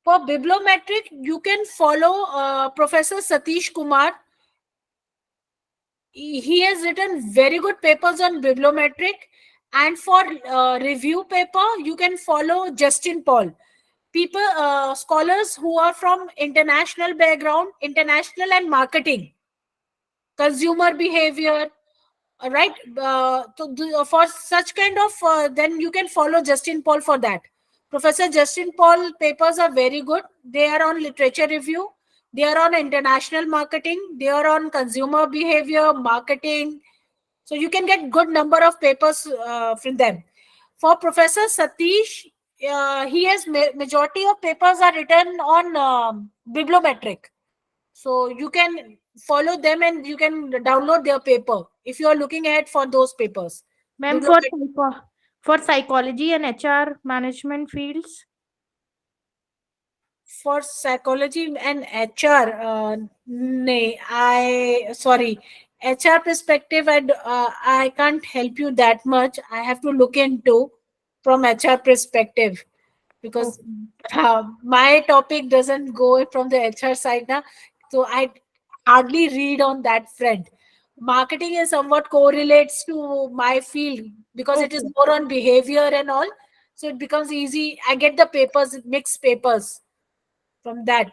Speaker 1: For bibliometric, you can follow Professor Satish Kumar. He has written very good papers on bibliometric. And for review paper, you can follow Justin Paul. People, scholars who are from international background, international and marketing, consumer behavior, right? For such kind of, then you can follow Justin Paul for that. Professor Justin Paul papers are very good. They are on literature review. They are on international marketing. They are on consumer behavior, marketing. So you can get good number of papers from them. For Professor Satish, he has majority of papers are written on bibliometric. So you can follow them and you can download their paper if you are looking at for those papers.
Speaker 2: Ma'am,
Speaker 1: Bibliometric.
Speaker 2: for psychology and HR management fields.
Speaker 1: For psychology and HR, nay, I sorry, HR perspective, I can't help you that much. I have to look into from HR perspective, because
Speaker 2: Okay.
Speaker 1: my topic doesn't go from the HR side now, so I hardly read on that front. Marketing is somewhat correlates to my field because it is
Speaker 2: Okay.
Speaker 1: more on behavior and all, so it becomes easy. I get the papers, mixed papers from that.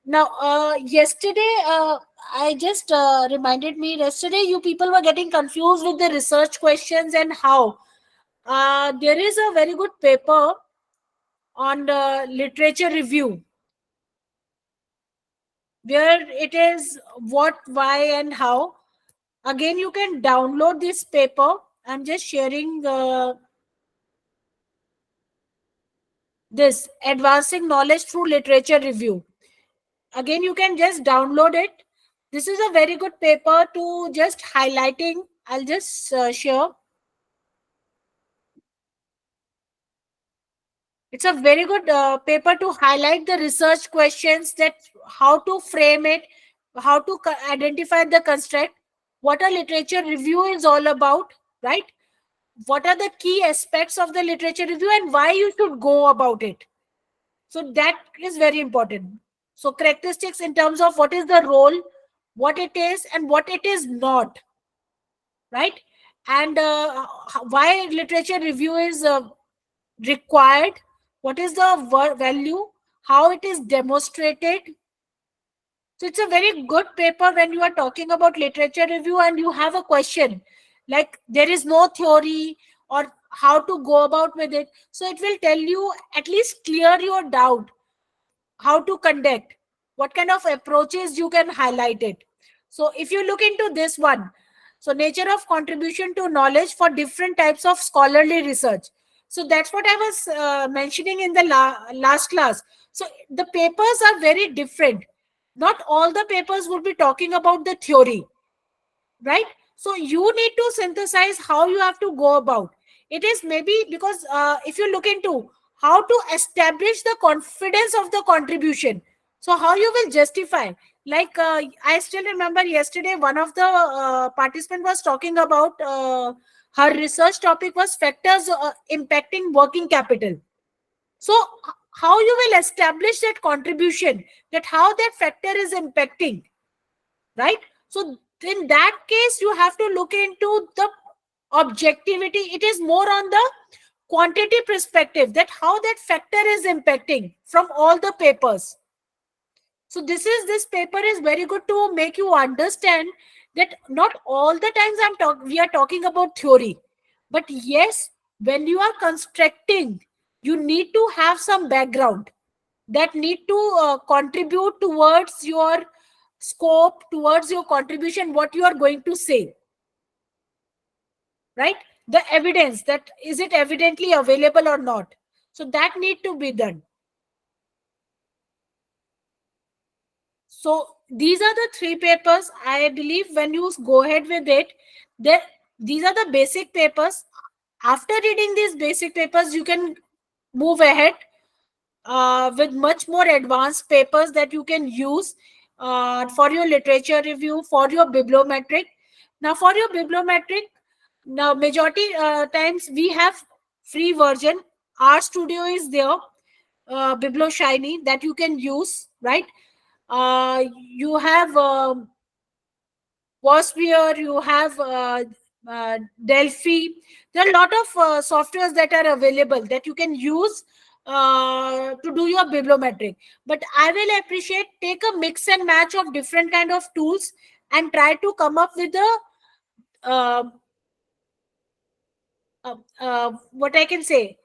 Speaker 1: Now, yesterday, I just reminded me, yesterday you people were getting confused with the research questions and how. There is a very good paper on the literature review where it is what, why, and how. Again, you can download this paper. I'm just sharing this advancing knowledge through literature review. Again, you can just download it. This is a very good paper to just highlighting. I'll just share. It's a very good paper to highlight the research questions, that how to frame it, how to identify the construct, what a literature review is all about, right? What are the key aspects of the literature review and why you should go about it. So that is very important. So characteristics in terms of what is the role, what it is, and what it is not, right? And why literature review is required, what is the value, how it is demonstrated. So it's a very good paper when you are talking about literature review and you have a question like there is no theory or how to go about with it. So it will tell you, at least clear your doubt, how to conduct, what kind of approaches you can highlight it. So if you look into this one, so nature of contribution to knowledge for different types of scholarly research. So that's what I was mentioning in the last class. So the papers are very different. Not all the papers would be talking about the theory, right? So you need to synthesize how you have to go about it. Is maybe because if you look into how to establish the confidence of the contribution, so how you will justify, like I still remember yesterday one of the participant was talking about her research topic was factors impacting working capital. So how you will establish that contribution, that how that factor is impacting, right? So in that case you have to look into the objectivity. It is more on the quantity perspective, that how that factor is impacting from all the papers. So this paper is very good to make you understand that not all the times we are talking about theory, but yes, when you are constructing, you need to have some background that need to contribute towards your scope, towards your contribution, what you are going to say, right? The evidence, that is it evidently available or not, so that need to be done. So these are the three papers. I believe when you go ahead with it, that these are the basic papers. After reading these basic papers, you can move ahead with much more advanced papers that you can use for your literature review, for your bibliometric. Now, for your bibliometric, now majority times we have free version. Our studio is there, Biblioshiny, that you can use, right? You have Wasphere, you have Delphi. There are a lot of softwares that are available that you can use to do your bibliometric. But I will appreciate, take a mix and match of different kind of tools and try to come up with a uh, what I can say.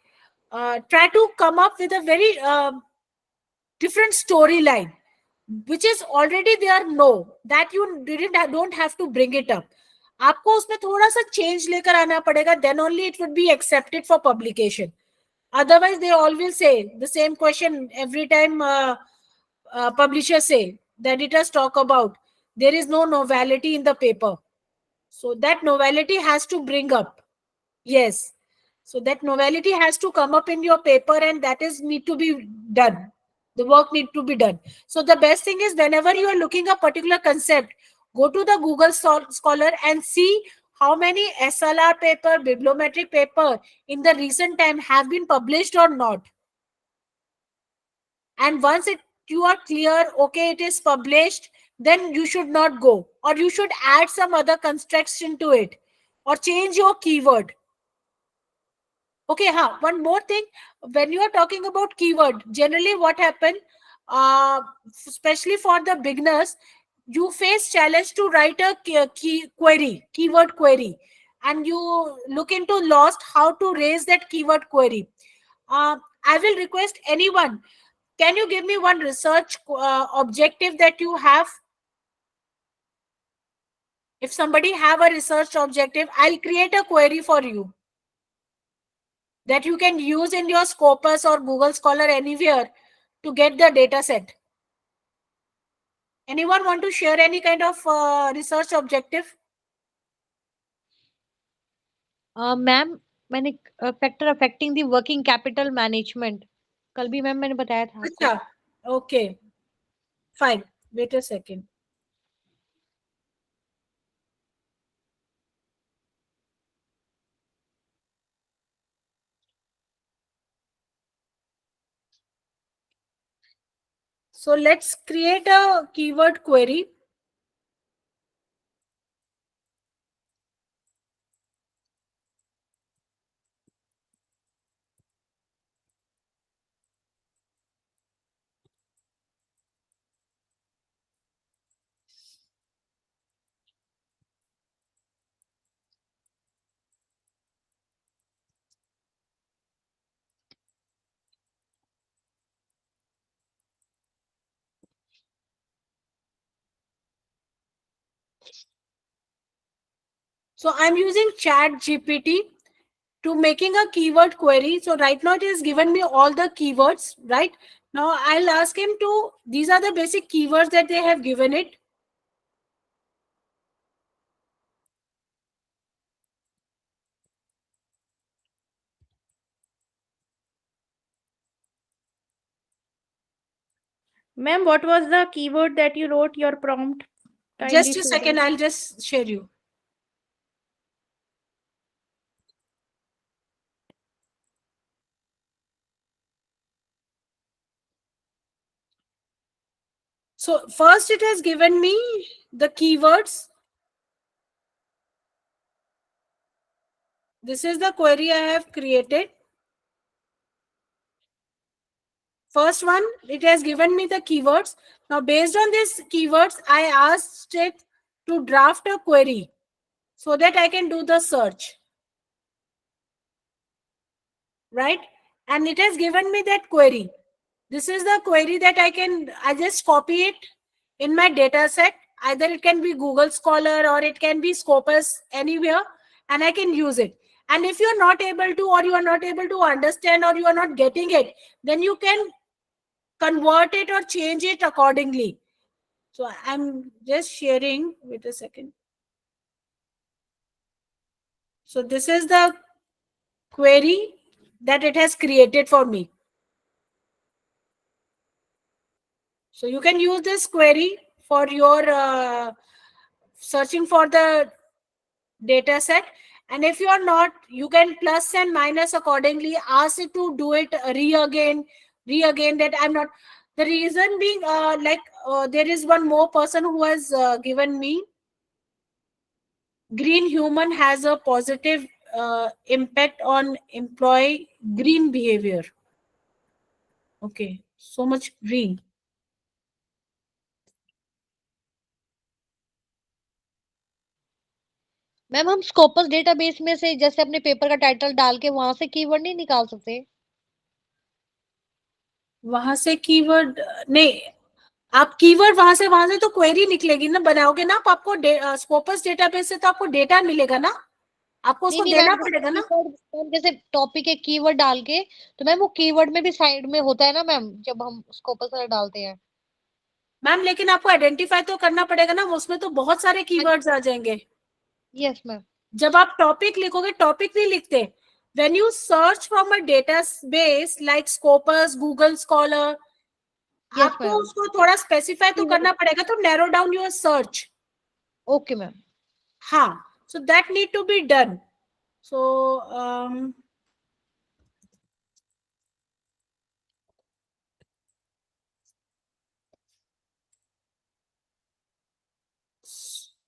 Speaker 1: Try to come up with a very different storyline, which is already there. No, that you don't have to bring it up. आपको उसमें थोड़ा सा change लेकर आना पड़ेगा, then only it would be accepted for publication. Otherwise they all will say the same question every time. Publishers say, the editors talk about, there is no novelty in the paper, so that novelty has to bring up. Yes, so that novelty has to come up in your paper, and that is need to be done. The work need to be done. So the best thing is, whenever you are looking a particular concept, go to the Google Scholar and see how many SLR paper, bibliometric paper in the recent time have been published or not. And once you are clear, okay, it is published, then you should not go, or you should add some other construction to it, or change your keyword. Okay, one more thing. When you are talking about keyword, generally what happen, especially for the beginners, you face challenge to write a keyword query, and you look into lost how to raise that keyword query. I will request anyone, can you give me one research objective that you have? If somebody have a research objective, I'll create a query for you that you can use in your Scopus or Google Scholar anywhere to get the data set. Anyone want to share any kind of research objective?
Speaker 7: Ma'am मैंने factor affecting the working capital management कल भी ma'am मैंने बताया था आपको.
Speaker 1: अच्छा, okay, fine. Wait a second. So let's create a keyword query. So I'm using Chat GPT to making a keyword query. So right now it has given me all the keywords, right? Now I'll ask him to, these are the basic keywords that they have given it.
Speaker 2: Ma'am, what was the keyword that you wrote your prompt? Kindly
Speaker 1: Just a
Speaker 2: show
Speaker 1: second,
Speaker 2: that.
Speaker 1: I'll just share you. So first it has given me the keywords. This is the query I have created. First one, it has given me the keywords. Now, based on these keywords, I asked it to draft a query so that I can do the search. Right? And it has given me that query. This is the query that I just copy it in my data set. Either it can be Google Scholar or it can be Scopus, anywhere, and I can use it. And if you're not able to, or you are not able to understand, or you are not getting it, then you can convert it or change it accordingly. So I'm just sharing, wait a second. So this is the query that it has created for me. So you can use this query for your searching for the data set. And if you are not, you can plus and minus accordingly. Ask it to do it again that I'm not. The reason being, there is one more person who has given me, green human has a positive impact on employee green behavior. Okay, so much green.
Speaker 7: Ma'am हम Scopus database में से जैसे अपने paper का title डाल के वहां से कीवर्ड नहीं निकाल सकते?
Speaker 1: वहां से कीवर्ड नहीं, आप कीवर्ड वहां से तो क्वेरी निकलेगी ना, बनाओगे ना आप, आपको स्कोपस डेटाबेस से तो आपको डेटा मिलेगा ना, आपको उसको देना पड़ेगा ना।
Speaker 7: मैम जैसे टॉपिक एक कीवर्ड डाल के, तो मैम वो कीवर्ड में भी साइड में होता है ना मैम, जब हम स्कोपस वाला डालते हैं।
Speaker 1: मैम लेकिन आपको आइडेंटिफाई तो करना पड़ेगा ना, उसमें तो बहुत सारे कीवर्ड्स आ जाएंगे।
Speaker 7: Yes ma'am.
Speaker 1: जब आप टॉपिक लिखोगे, टॉपिक नहीं लिखते, when you search from a database like Scopus, Google scholar, आपको उसको थोड़ा स्पेसिफाई तो करना पड़ेगा, तो narrow down your search.
Speaker 7: Okay ma'am.
Speaker 1: हाँ, so that need to be done. So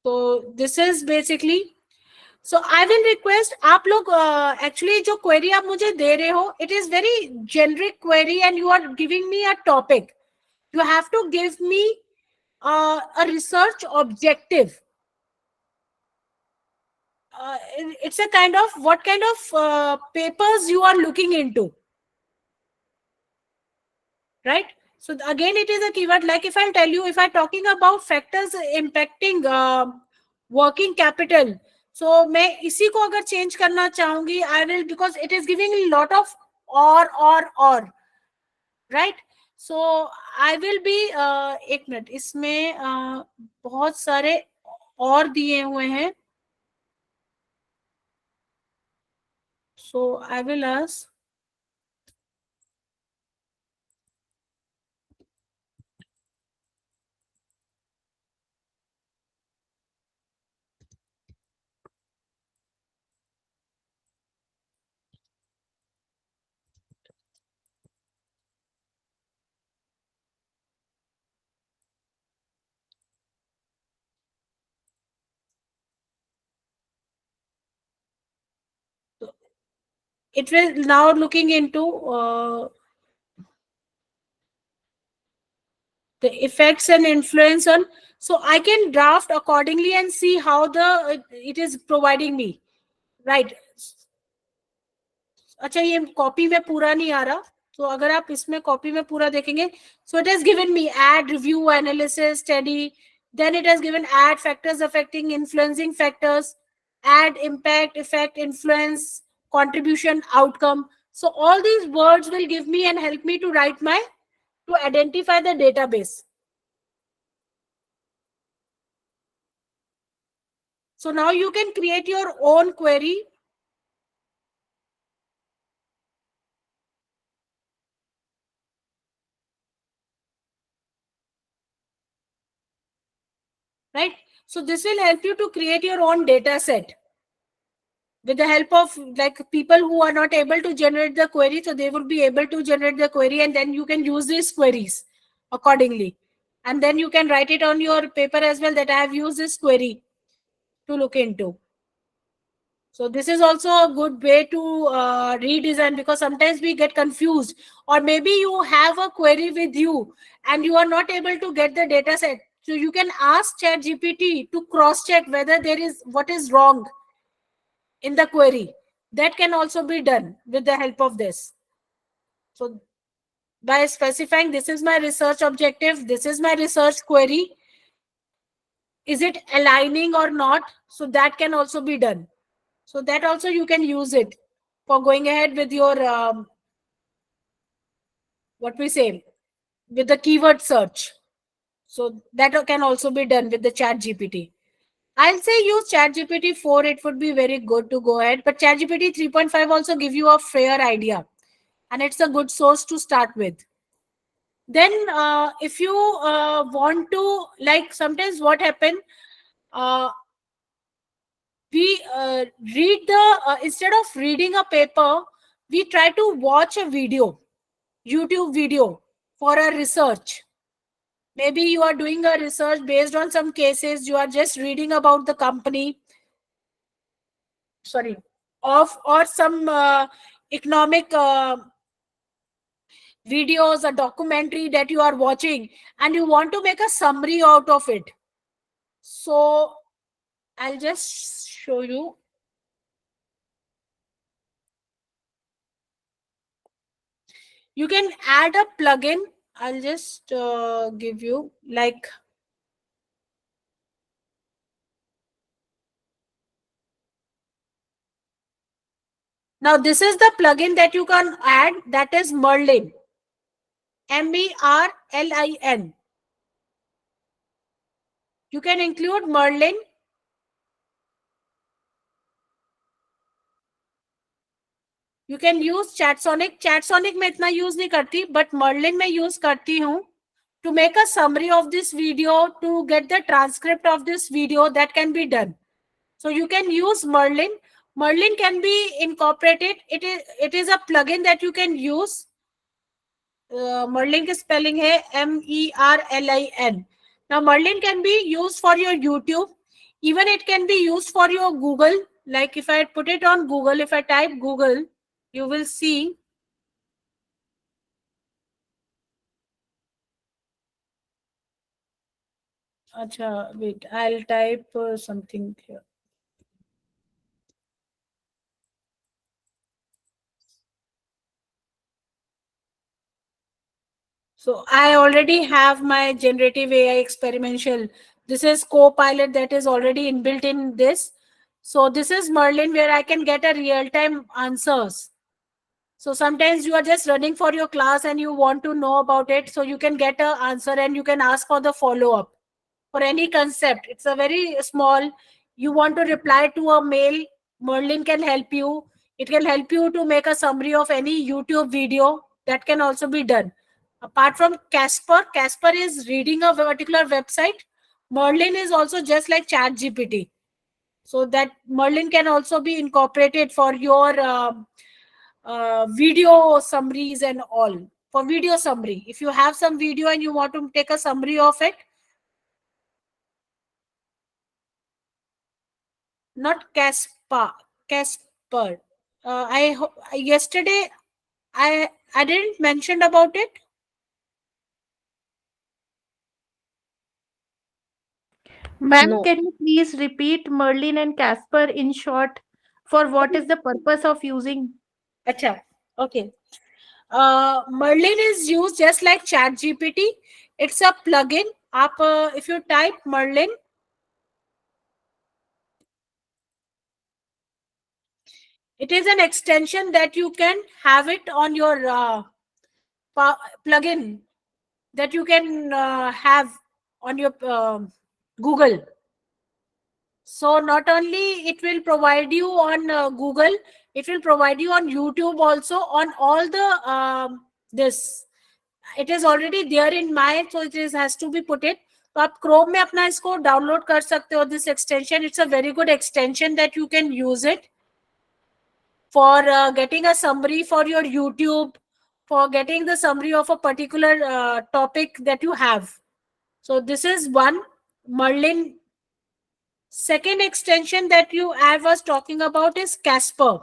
Speaker 1: so this is basically, so I will request आप लोग actually जो query आप मुझे दे रहे हो, it is very generic query and you are giving me a topic. You have to give me a research objective. It's a kind of, what kind of papers you are looking into, right? So again, it is a keyword. Like if I'll tell you, if I'm talking about factors impacting working capital, so मैं इसी को अगर change करना चाहूंगी, I will, because it is giving a lot of or, right? So I will be एक minute, इसमें बहुत सारे और दिए हुए हैं. So I will ask, it will now looking into the effects and influence on, so I can draft accordingly and see how it is providing me, right? अच्छा, ये कॉपी में पूरा नहीं आ रहा, तो अगर आप इसमें कॉपी में पूरा देखेंगे, so it has given me add, review, analysis, study, then it has given add factors affecting influencing factors, add impact, effect, influence, contribution, outcome. So all these words will give me and help me to to identify the database. So now you can create your own query. Right? So this will help you to create your own data set with the help of like people who are not able to generate the query. So they will be able to generate the query, and then you can use these queries accordingly. And then you can write it on your paper as well that I have used this query to look into. So this is also a good way to redesign, because sometimes we get confused, or maybe you have a query with you and you are not able to get the data set. So you can ask chat gpt to cross check whether there is what is wrong in the query. That can also be done with the help of this. So by specifying, this is my research objective, this is my research query, is it aligning or not? So that can also be done. So that also you can use it for going ahead with your what we say, with the keyword search. So that can also be done with the chat gpt. I'll say use chat gpt 4, it would be very good to go ahead, but chat gpt 3.5 also give you a fair idea, and it's a good source to start with. Then if you want to, like, sometimes what happen, uh, we read the instead of reading a paper, we try to watch a video, YouTube video, for a research. Maybe you are doing a research based on some cases, you are just reading about the company, sorry, of, or some economic videos, a documentary that you are watching, and you want to make a summary out of it. So I'll just show you. You can add a plugin. I'll just give you, like, now this is the plugin that you can add, that is Merlin. Merlin. You can include Merlin. You can use Chatsonic. Chatsonic में इतना use नहीं करती, but Merlin में use करती हूँ to make a summary of this video, to get the transcript of this video. That can be done. So you can use Merlin. Merlin can be incorporated. It is a plugin that you can use. Merlin की spelling है Merlin. Now Merlin can be used for your YouTube. Even it can be used for your Google. Like if I put it on Google, if I type Google, you will see. Acha, wait, I'll type something here. So I already have my generative AI experimental. This is Copilot that is already inbuilt in this. So this is Merlin, where I can get a real-time answers. So sometimes you are just running for your class and you want to know about it. So you can get an answer and you can ask for the follow-up for any concept. It's a very small, you want to reply to a mail, Merlin can help you. It can help you to make a summary of any YouTube video. That can also be done. Apart from Casper, Casper is reading a particular website. Merlin is also just like Chat GPT. So that Merlin can also be incorporated for your video summaries and all. For video summary, if you have some video and you want to take a summary of it, not Casper. Yesterday I didn't mention about it.
Speaker 2: Ma'am,
Speaker 3: No.
Speaker 2: can you please repeat Merlin and Casper in short? For what is the purpose of using?
Speaker 1: Acha, okay. Merlin is used just like Chat GPT. It's a plugin. If you type Merlin, it is an extension that you can have it on your plugin that you can have on your Google. So not only it will provide you on Google, it will provide you on YouTube also, on all the this. It is already there in my, so it is has to be put it. तो आप Chrome में अपना इसको download कर सकते हो, this extension. It's a very good extension that you can use it for getting a summary for your YouTube, for getting the summary of a particular topic that you have. So this is one, Merlin. Second extension that I was talking about is Casper.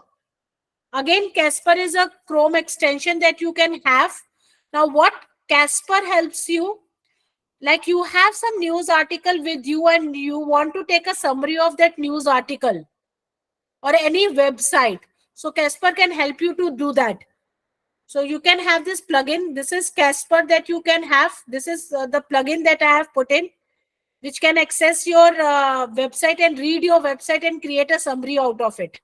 Speaker 1: Again, Casper is a Chrome extension that you can have. Now, what Casper helps you, like you have some news article with you and you want to take a summary of that news article or any website. So Casper can help you to do that. So you can have this plugin. This is Casper that you can have. This is the plugin that I have put in, which can access your website and read your website and create a summary out of it.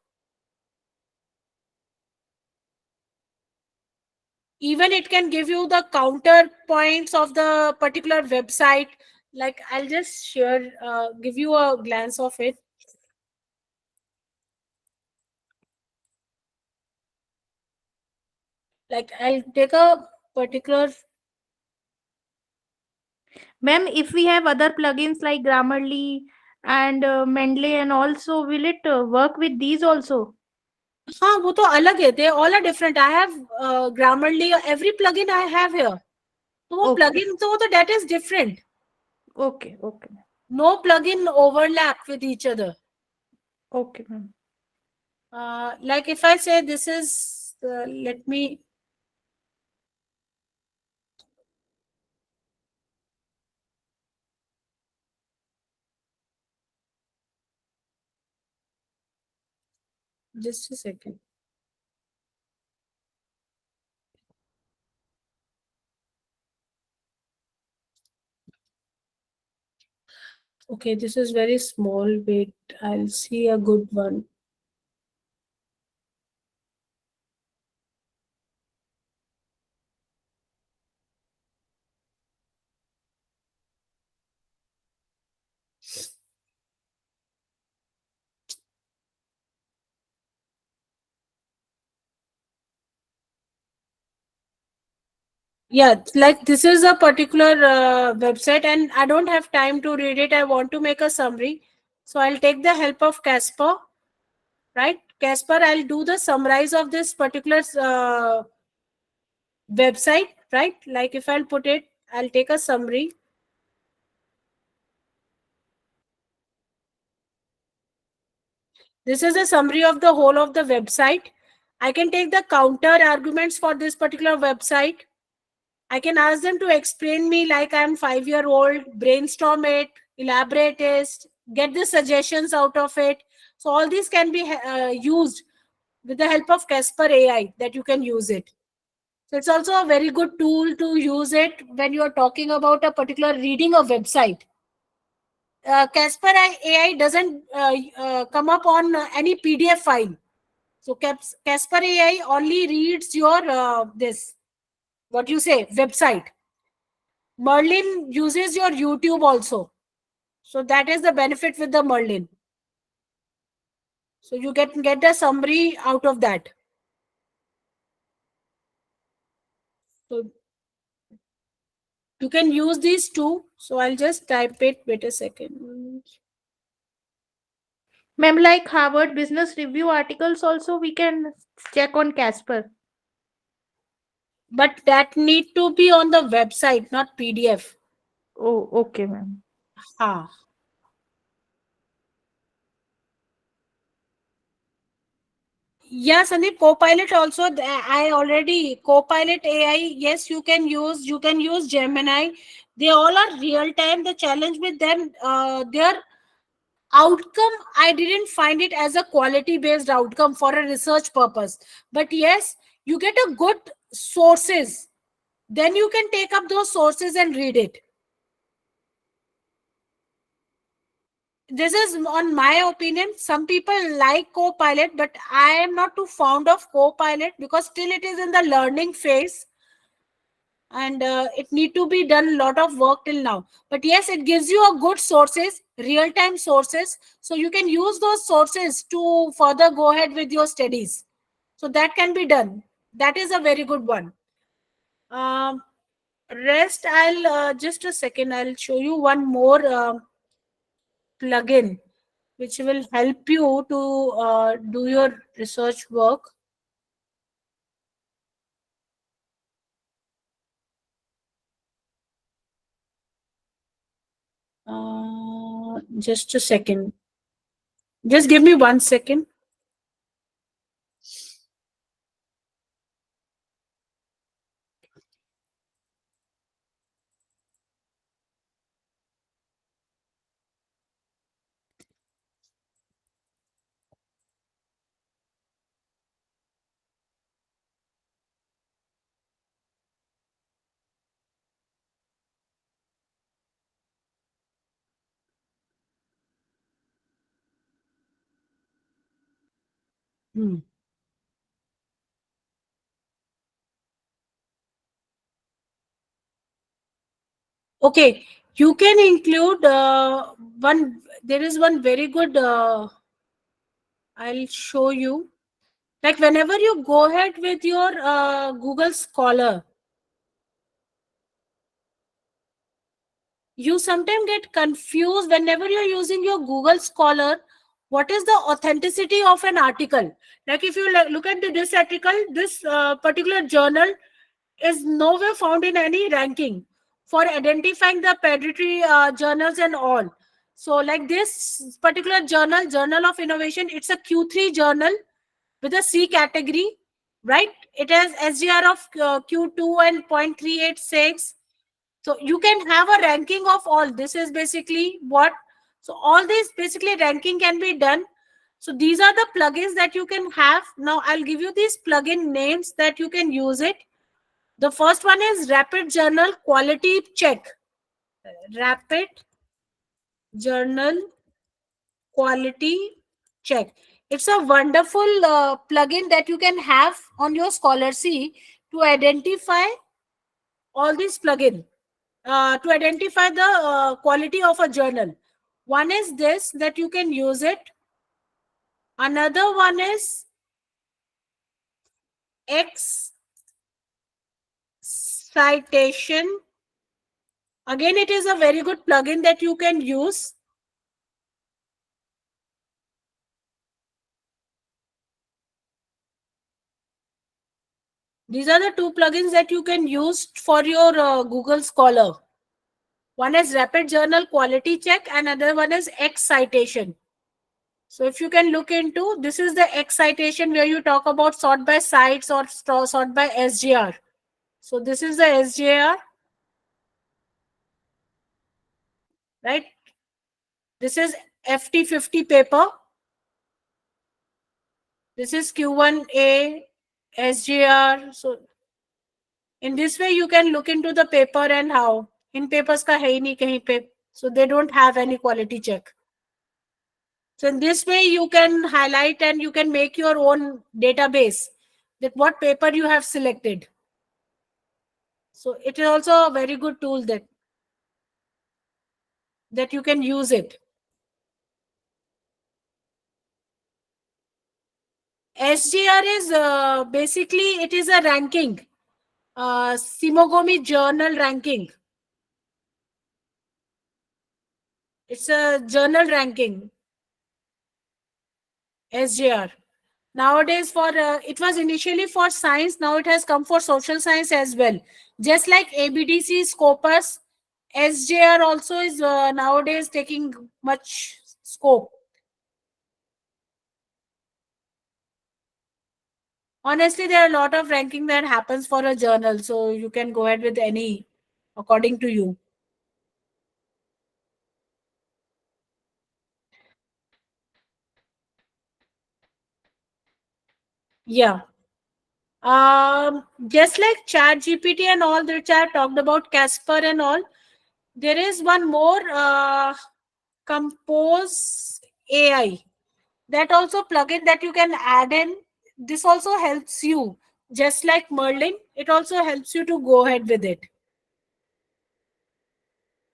Speaker 1: Even it can give you the counterpoints of the particular website. Like I'll just share, give you a glance of it. Like I'll take a particular.
Speaker 2: Ma'am, if we have other plugins like Grammarly and Mendeley and also, will it work with these also?
Speaker 1: हाँ वो तो अलग है. They all are different. I have Grammarly. Every plugin I have here. तो वो
Speaker 2: Okay.
Speaker 1: plugin तो that is different.
Speaker 2: Okay, okay,
Speaker 1: No plugin overlap with each other.
Speaker 2: okay, ma'am.
Speaker 1: Like if I say this is, let me. Just a second. Okay, this is very small. Wait, I'll see a good one. Yeah, like this is a particular website and I don't have time to read it. I want to make a summary. So I'll take the help of Casper, right? Casper, I'll do the summarize of this particular website, right? Like if I'll put it, I'll take a summary. This is a summary of the whole of the website. I can take the counter arguments for this particular website. I can ask them to explain me like I'm 5 year old, brainstorm it, elaborate it, get the suggestions out of it. So all these can be used with the help of Casper AI that you can use it. So it's also a very good tool to use it when you are talking about a particular reading a website. Casper AI doesn't come up on any PDF file. So Casper AI only reads your this, what you say, website. Merlin uses your YouTube also. So that is the benefit with the Merlin. So you get a summary out of that. So you can use these two. So I'll just type it. Wait a second.
Speaker 2: Ma'am, like Harvard Business Review articles also we can check on Casper.
Speaker 1: But that need to be on the website, not PDF.
Speaker 2: Oh, okay, ma'am.
Speaker 1: Ha. Yeah, Sandeep, Copilot also. I already Copilot AI. Yes, you can use. You can use Gemini. They all are real time. The challenge with them, their outcome, I didn't find it as a quality based outcome for a research purpose. But yes, you get a good sources. Then you can take up those sources and read it. This is on my opinion. Some people like Copilot, but I am not too fond of Copilot because still it is in the learning phase and it need to be done a lot of work till now. But yes, it gives you a good sources, real time sources, so you can use those sources to further go ahead with your studies. So that can be done. That is a very good one. um, Rest, I'll just a second, I'll show you one more plugin which will help you to do your research work. Just a second. Just give me 1 second. Hmm. Okay, you can include one. There is one very good. I'll show you. Like whenever you go ahead with your Google Scholar, you sometimes get confused whenever you're using your Google Scholar. What is the authenticity of an article? Like if you look at this article, this particular journal is nowhere found in any ranking for identifying the predatory journals and all. So like this particular journal, Journal of Innovation, it's a Q3 journal with a C category, right? It has SGR of Q2 and 0.386. So you can have a ranking of all. This is basically what. So all these basically ranking can be done. So these are the plugins that you can have. Now I'll give you these plugin names that you can use it. The first one is Rapid Journal Quality Check. Rapid Journal Quality Check. It's a wonderful plugin that you can have on your Scholarcy to identify all these plugin to identify the quality of a journal. One is this that you can use it. Another one is X Citation. Again, it is a very good plugin that you can use. These are the two plugins that you can use for your Google Scholar. One is Rapid Journal Quality Check and another one is X Citation. So if you can look into, this is the X Citation where you talk about sort by sites or sort by SGR. So this is the SGR, right? This is FT50 paper. This is Q1A, SGR. So in this way, you can look into the paper and how. In papers ka hai nahi kahin pe. So they don't have any quality check. So in this way, you can highlight and you can make your own database that what paper you have selected. So it is also a very good tool that you can use it. SGR is basically, it is a ranking. Simogomi Journal ranking. It's a journal ranking. SGR. Nowadays, for it was initially for science. Now it has come for social science as well. Just like ABDC Scopus, SJR also is nowadays taking much scope. Honestly, there are a lot of ranking that happens for a journal, so you can go ahead with any according to you. Yeah. Just like Chat GPT and all, which I talked about, Casper and all, there is one more Compose AI. That also plugin that you can add in. This also helps you, just like Merlin, it also helps you to go ahead with it.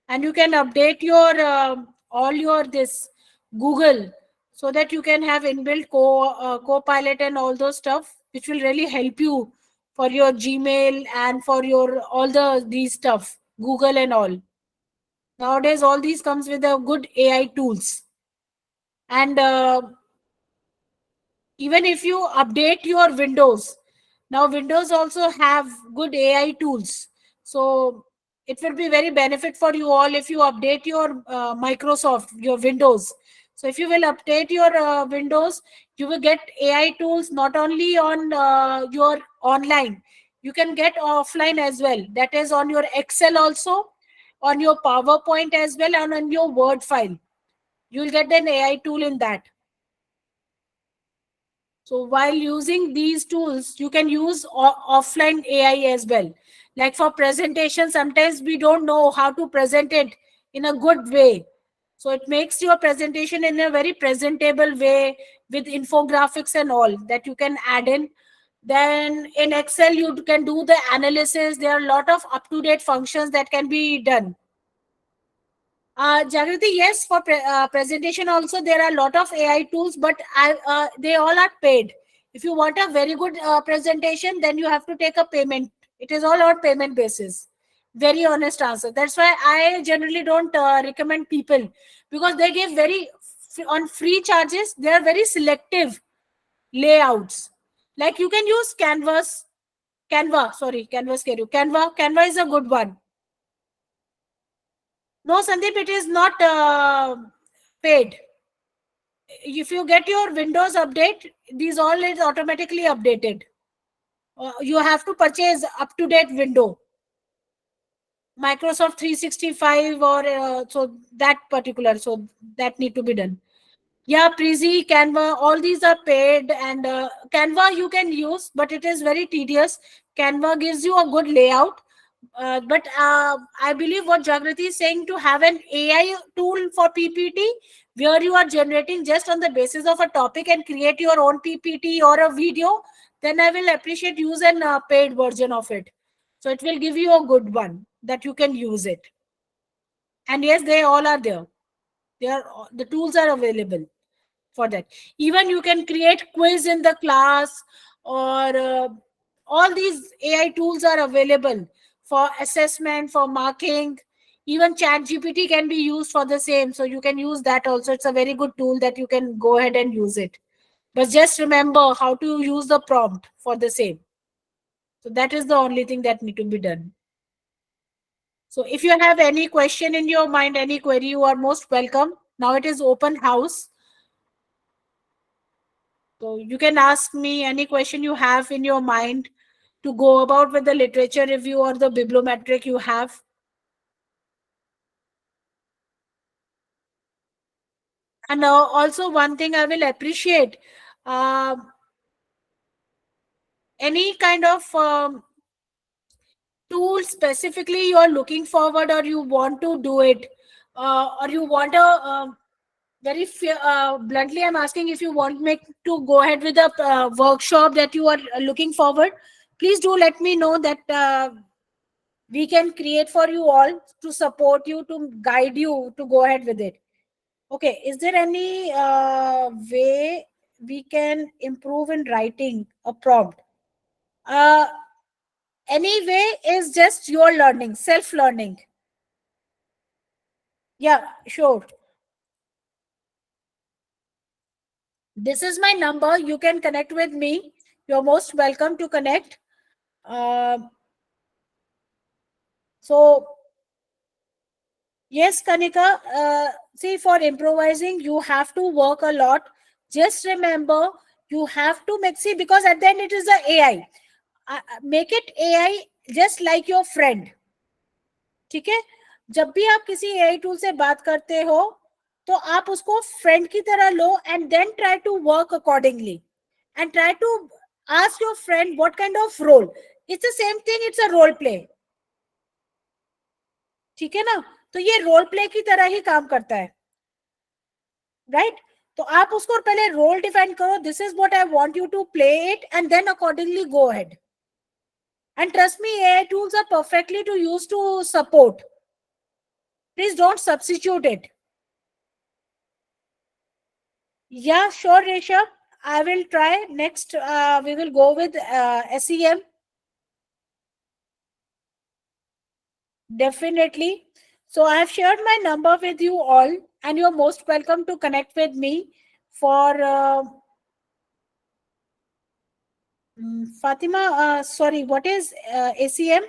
Speaker 1: And you can update your all your this Google so that you can have inbuilt co-pilot and all those stuff, which will really help you for your Gmail and for your all these stuff, Google and all. Nowadays, all these comes with a good AI tools. And even if you update your Windows, now Windows also have good AI tools. So it will be very benefit for you all if you update your Microsoft, your Windows. So if you will update your Windows, you will get AI tools not only on your online, you can get offline as well. That is on your Excel also, on your PowerPoint as well, and on your Word file. You will get an AI tool in that. So while using these tools, you can use offline AI as well. Like for presentation, sometimes we don't know how to present it in a good way. So it makes your presentation in a very presentable way with infographics and all that you can add in. Then in Excel, you can do the analysis. There are a lot of up-to-date functions that can be done. Jagriti, yes, for presentation also there are a lot of AI tools, but they all are paid. If you want a very good presentation, then you have to take a payment. It is all on payment basis. Very honest answer. That's why I generally don't recommend people, because they give very on free charges. They are very selective layouts. Like you can use Canva is a good one. No, Sandeep, it is not paid. If you get your Windows update, these all is automatically updated. You have to purchase up-to-date window, Microsoft 365 or so that particular. So that need to be done. Yeah, Prezi, Canva, all these are paid, and Canva you can use, but it is very tedious. Canva gives you a good layout. But I believe what Jagriti is saying, to have an AI tool for PPT where you are generating just on the basis of a topic and create your own PPT or a video, then I will appreciate use an paid version of it. So it will give you a good one that you can use it. And yes, they all are there. The tools are available for that. Even you can create quiz in the class, or all these AI tools are available for assessment, for marking. Even chat GPT can be used for the same, so you can use that also. It's a very good tool that you can go ahead and use it, but just remember how to use the prompt for the same. So that is the only thing that need to be done. So if you have any question in your mind, any query, you are most welcome. Now it is open house. So you can ask me any question you have in your mind to go about with the literature review or the bibliometric you have. And also one thing I will appreciate, uh, any kind of tool specifically you are looking forward, or you want to do it, or you want a very bluntly I'm asking, if you want me to go ahead with a workshop that you are looking forward, please do let me know, that we can create for you all to support you, to guide you to go ahead with it. Okay, is there any way we can improve in writing a prompt? uh, Anyway, is just your learning, self learning. Yeah, sure. This is my number. You can connect with me. You're most welcome to connect. uh, so yes, Kanika, see, for improvising, you have to work a lot. Just remember, you have to make, see, because at the end it is the AI. Make it AI just like your friend. ठीक है? जब भी आप किसी AI tool से बात करते हो, तो आप उसको फ्रेंड की तरह लो, and then try to work accordingly. And try to ask your friend what kind of role. It's the same thing, it's a role play. ठीक है ना? तो ये रोल प्ले की तरह ही काम करता है, राइट? तो आप उसको पहले रोल डिफाइन करो, this is what I want you to play it, and then accordingly go ahead. And trust me, AI tools are perfectly to use to support. Please don't substitute it. Yeah, sure, Resha. I will try. Next, we will go with SEM. Definitely. So I have shared my number with you all, and you're most welcome to connect with me for Fatima. Sorry, what is ACM?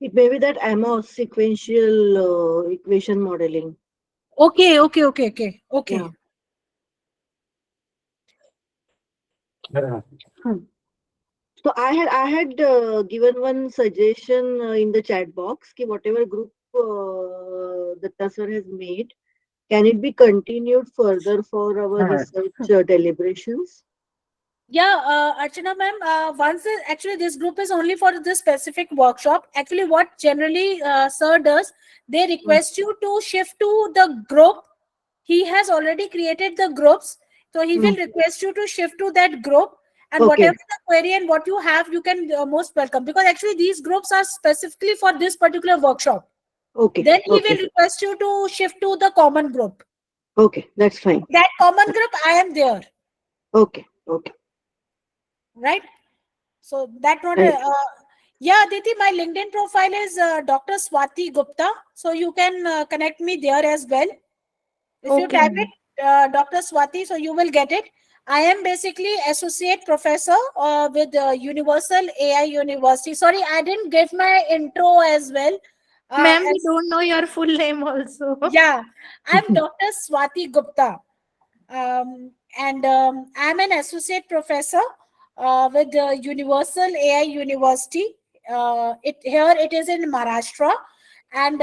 Speaker 3: It may be that Amos sequential equation modeling.
Speaker 1: Okay, okay, okay, okay, okay.
Speaker 3: Yeah. Hmm. So I had given one suggestion in the chat box. Ki whatever group Datta sir has made, can it be continued further for our research deliberations?
Speaker 1: Yeah, Archana ma'am, actually this group is only for this specific workshop. Actually, what generally sir does, they
Speaker 3: Hmm.
Speaker 1: request you to shift to the group. He has already created the groups, so he
Speaker 3: Hmm.
Speaker 1: will request you to shift to that group. And
Speaker 3: Okay.
Speaker 1: whatever the query and what you have, you can most welcome, because actually these groups are specifically for this particular workshop.
Speaker 3: Okay.
Speaker 1: Then he will
Speaker 3: Okay.
Speaker 1: request you to shift to the common group.
Speaker 3: Okay. That's fine.
Speaker 1: That common group, I am there,
Speaker 3: Okay. Okay.
Speaker 1: right? So that not
Speaker 3: Right.
Speaker 1: yeah, Diti, my LinkedIn profile is Dr. Swati Gupta. So you can connect me there as well. If you
Speaker 2: Okay,
Speaker 1: type
Speaker 2: ma'am.
Speaker 1: it, Dr. Swati, so you will get it. I am basically associate professor with Universal AI University. Sorry, I didn't give my intro as well.
Speaker 2: Ma'am, we
Speaker 1: As
Speaker 2: don't know your full name also.
Speaker 1: Yeah, I'm Dr. Swati Gupta, and I'm an associate professor with Universal AI University. It is in Maharashtra, and